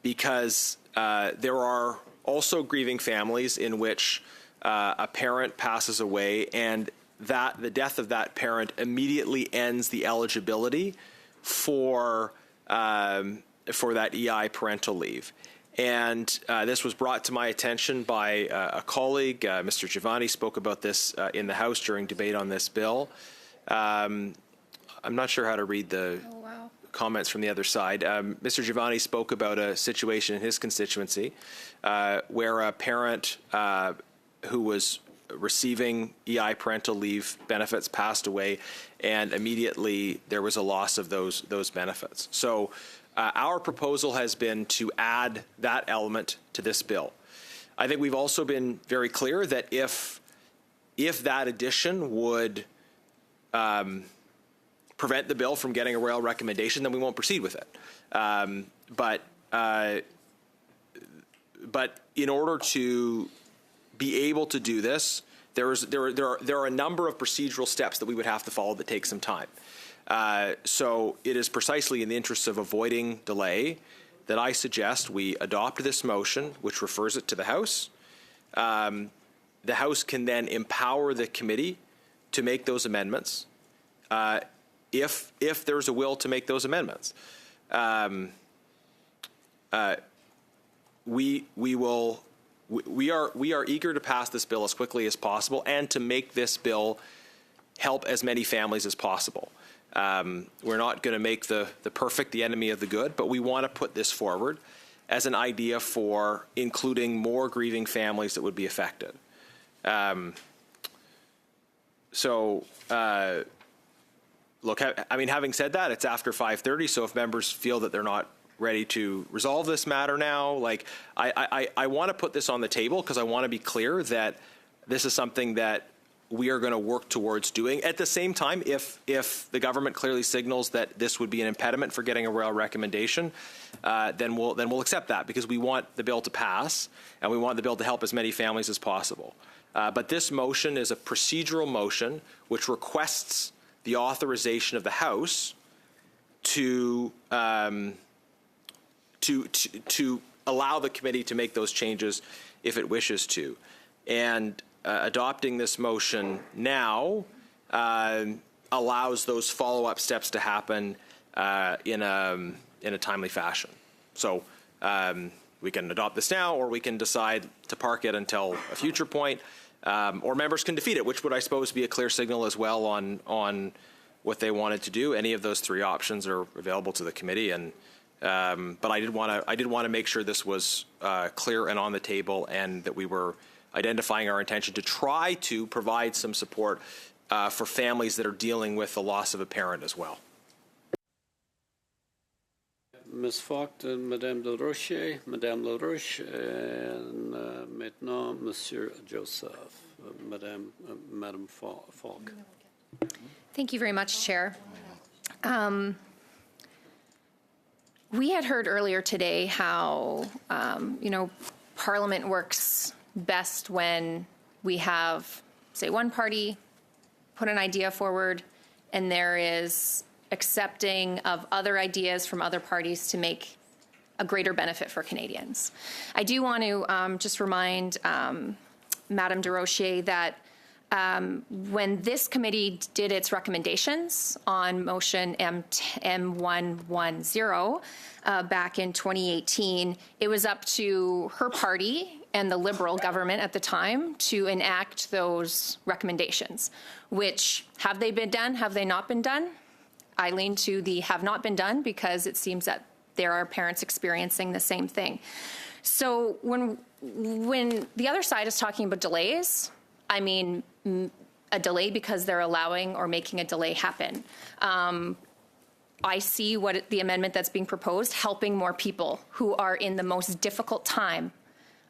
because there are also grieving families in which a parent passes away and that the death of that parent immediately ends the eligibility for that EI parental leave. And this was brought to my attention by a colleague. Mr. Giovanni spoke about this in the House during debate on this bill. I'm not sure how to read the comments from the other side. Mr. Giovanni spoke about a situation in his constituency where a parent who was receiving EI parental leave benefits passed away, and immediately there was a loss of those benefits. So our proposal has been to add that element to this bill. I think we've also been very clear that if that addition would prevent the bill from getting a royal recommendation, then we won't proceed with it. But in order to be able to do this, there are a number of procedural steps that we would have to follow that take some time. So it is precisely in the interests of avoiding delay that I suggest we adopt this motion, which refers it to the House. The House can then empower the committee to make those amendments if there's a will to make those amendments. We are eager to pass this bill as quickly as possible and to make this bill help as many families as possible. We're not going to make the perfect the enemy of the good, but we want to put this forward as an idea for including more grieving families that would be affected. Look, I mean, having said that, it's after 5:30, so if members feel that they're not ready to resolve this matter now, like, I want to put this on the table because I want to be clear that this is something that we are going to work towards doing. At the same time, if the government clearly signals that this would be an impediment for getting a royal recommendation, then we'll accept that, because we want the bill to pass and we want the bill to help as many families as possible. But this motion is a procedural motion which requests the authorization of the House to allow the committee to make those changes if it wishes to. And adopting this motion now allows those follow-up steps to happen in a timely fashion. So we can adopt this now, or we can decide to park it until a future point, or members can defeat it, which would, I suppose, be a clear signal as well on what they wanted to do. Any of those three options are available to the committee, and but I did want to make sure this was clear and on the table, and that we were identifying our intention to try to provide some support for families that are dealing with the loss of a parent as well. Ms. Falk, Madame de Rocher, Madame LaRoche, and maintenant Monsieur Joseph, Madame Falk. Thank you very much, Chair. We had heard earlier today how, Parliament works best when we have, say, one party put an idea forward and there is accepting of other ideas from other parties to make a greater benefit for Canadians. I do want to just remind Madame de Rocher that when this committee did its recommendations on motion M110 back in 2018, it was up to her party and the Liberal government at the time to enact those recommendations, which have they been done? Have they not been done? I lean to the have not been done, because it seems that there are parents experiencing the same thing. So when the other side is talking about delays, I mean a delay because they're allowing or making a delay happen. I see what the amendment that's being proposed, helping more people who are in the most difficult time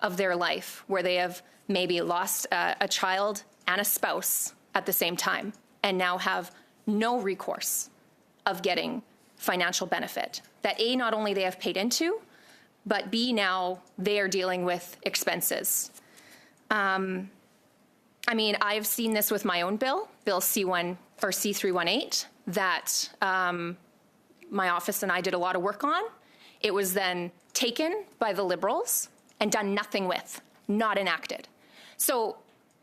of their life, where they have maybe lost a child and a spouse at the same time, and now have no recourse of getting financial benefit that A, not only they have paid into, but B, now they are dealing with expenses. I mean, I've seen this with my own bill C1 or C318, that my office and I did a lot of work on. It was then taken by the Liberals and done nothing with, not enacted. So,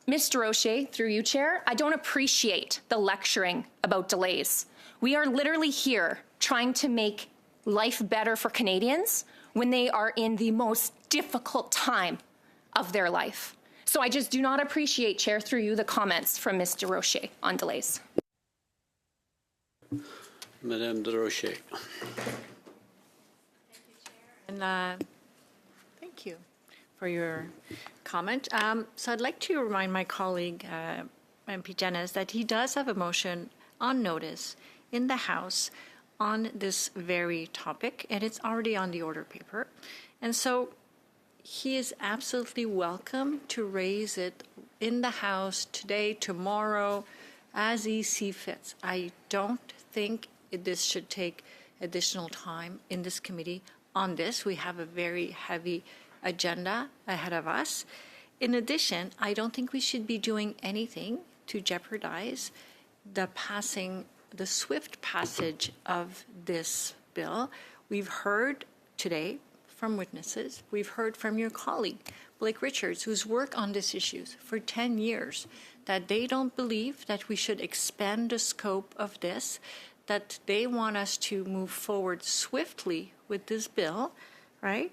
Mr. Rocher, through you, Chair, I don't appreciate the lecturing about delays. We are literally here trying to make life better for Canadians when they are in the most difficult time of their life. So I just do not appreciate, Chair, through you, the comments from Mr. Rocher on delays. Madame de Rocher. Thank you, Chair. And thank you for your comment. So I'd like to remind my colleague, MP Jennis, that he does have a motion on notice in the House on this very topic, and it's already on the order paper. And so he is absolutely welcome to raise it in the House today, tomorrow, as he sees fit. I don't think this should take additional time in this committee on this. We have a very heavy agenda ahead of us. In addition, I don't think we should be doing anything to jeopardize the swift passage of this bill. We've heard today from witnesses, we've heard from your colleague, Blake Richards, who's worked on these issues for 10 years, that they don't believe that we should expand the scope of this, that they want us to move forward swiftly with this bill, right?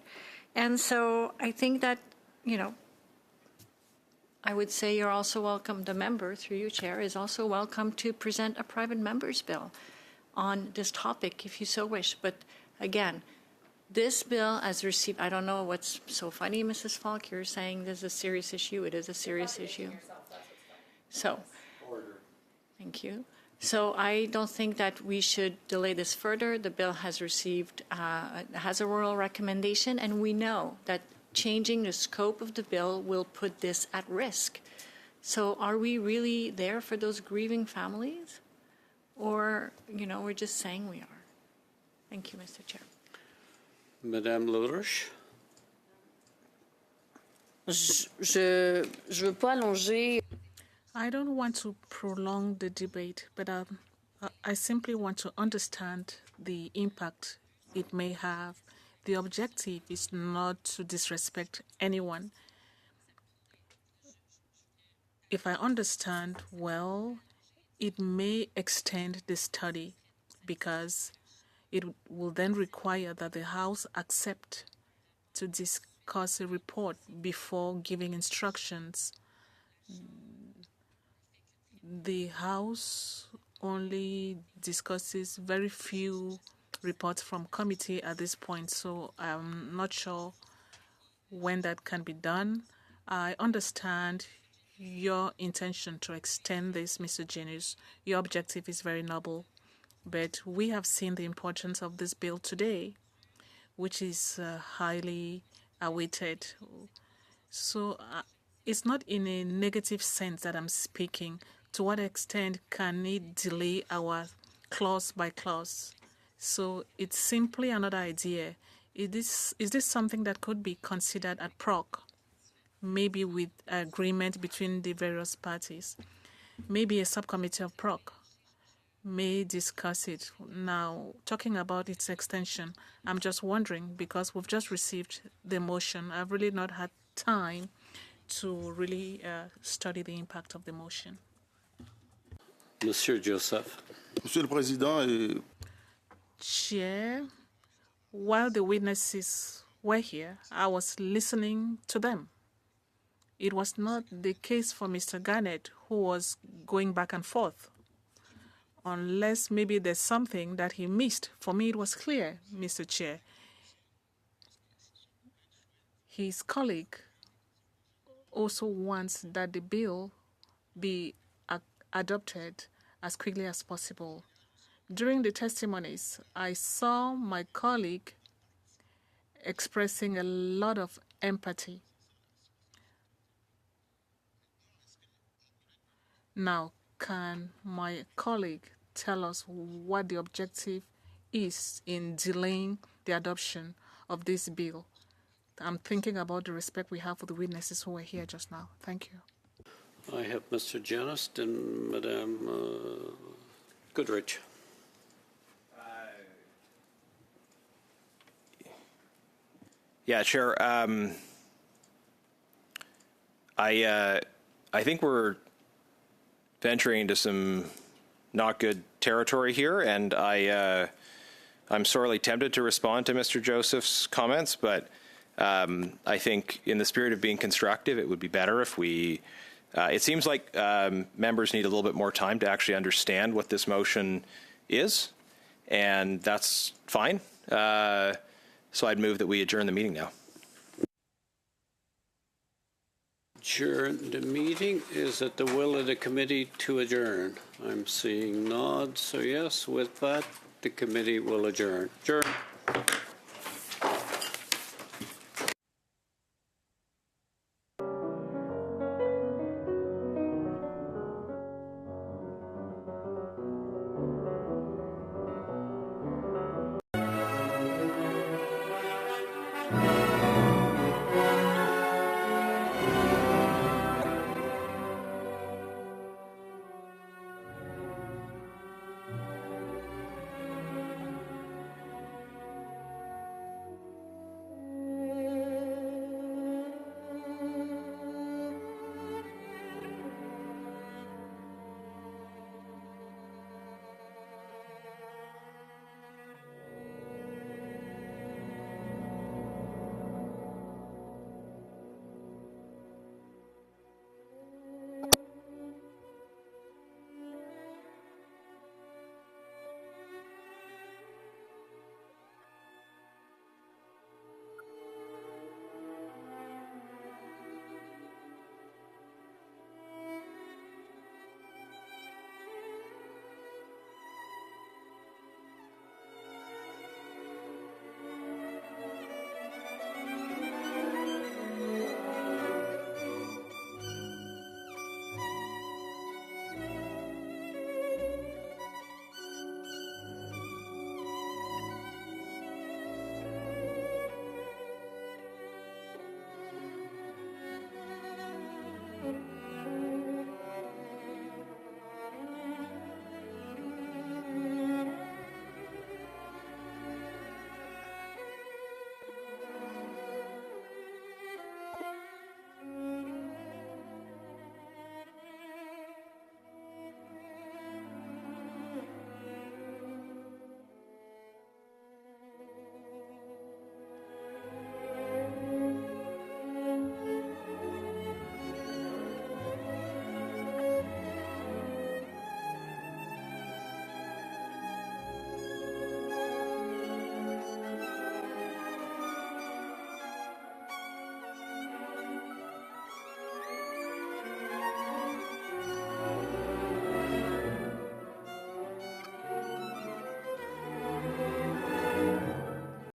And so I think that, I would say you're also welcome, the member, through you, Chair, is also welcome to present a private member's bill on this topic if you so wish. But again, this bill has received, I don't know what's so funny, Mrs. Falk, you're saying this is a serious issue. It is a serious issue. So, thank you. So I don't think that we should delay this further. The bill has received, has a royal recommendation, and we know that changing the scope of the bill will put this at risk. So are we really there for those grieving families? Or, we're just saying we are? Thank you, Mr. Chair. Madame LaRouche? Je veux pas allonger. I don't want to prolong the debate, but I simply want to understand the impact it may have. The objective is not to disrespect anyone. If I understand well, it may extend the study because it will then require that the House accept to discuss a report before giving instructions. The House only discusses very few reports from committee at this point, so I'm not sure when that can be done. I understand your intention to extend this, Mr. Genius. Your objective is very noble, but we have seen the importance of this bill today, which is highly awaited. So it's not in a negative sense that I'm speaking. To what extent can it delay our clause by clause? So it's simply another idea. Is this something that could be considered at PROC, maybe with agreement between the various parties? Maybe a subcommittee of PROC may discuss it. Now, talking about its extension, I'm just wondering, because we've just received the motion, I've really not had time to really study the impact of the motion. Monsieur Joseph. Monsieur le Président, Chair, while the witnesses were here, I was listening to them. It was not the case for Mr. Garnett, who was going back and forth. Unless maybe there's something that he missed. For me, it was clear, Mr. Chair. His colleague also wants that the bill be adopted as quickly as possible. During the testimonies, I saw my colleague expressing a lot of empathy. Now, can my colleague tell us what the objective is in delaying the adoption of this bill? I'm thinking about the respect we have for the witnesses who were here just now. Thank you. I have Mr. Janist and Madame Goodrich. Yeah, Chair. I think we're venturing into some not good territory here, and I'm sorely tempted to respond to Mr. Joseph's comments, but I think in the spirit of being constructive, it would be better if we. It seems like members need a little bit more time to actually understand what this motion is, and that's fine. So I'd move that we adjourn the meeting now. Adjourn the meeting. Is it the will of the committee to adjourn? I'm seeing nods, so yes, with that, the committee will adjourn. Adjourn. Thank you.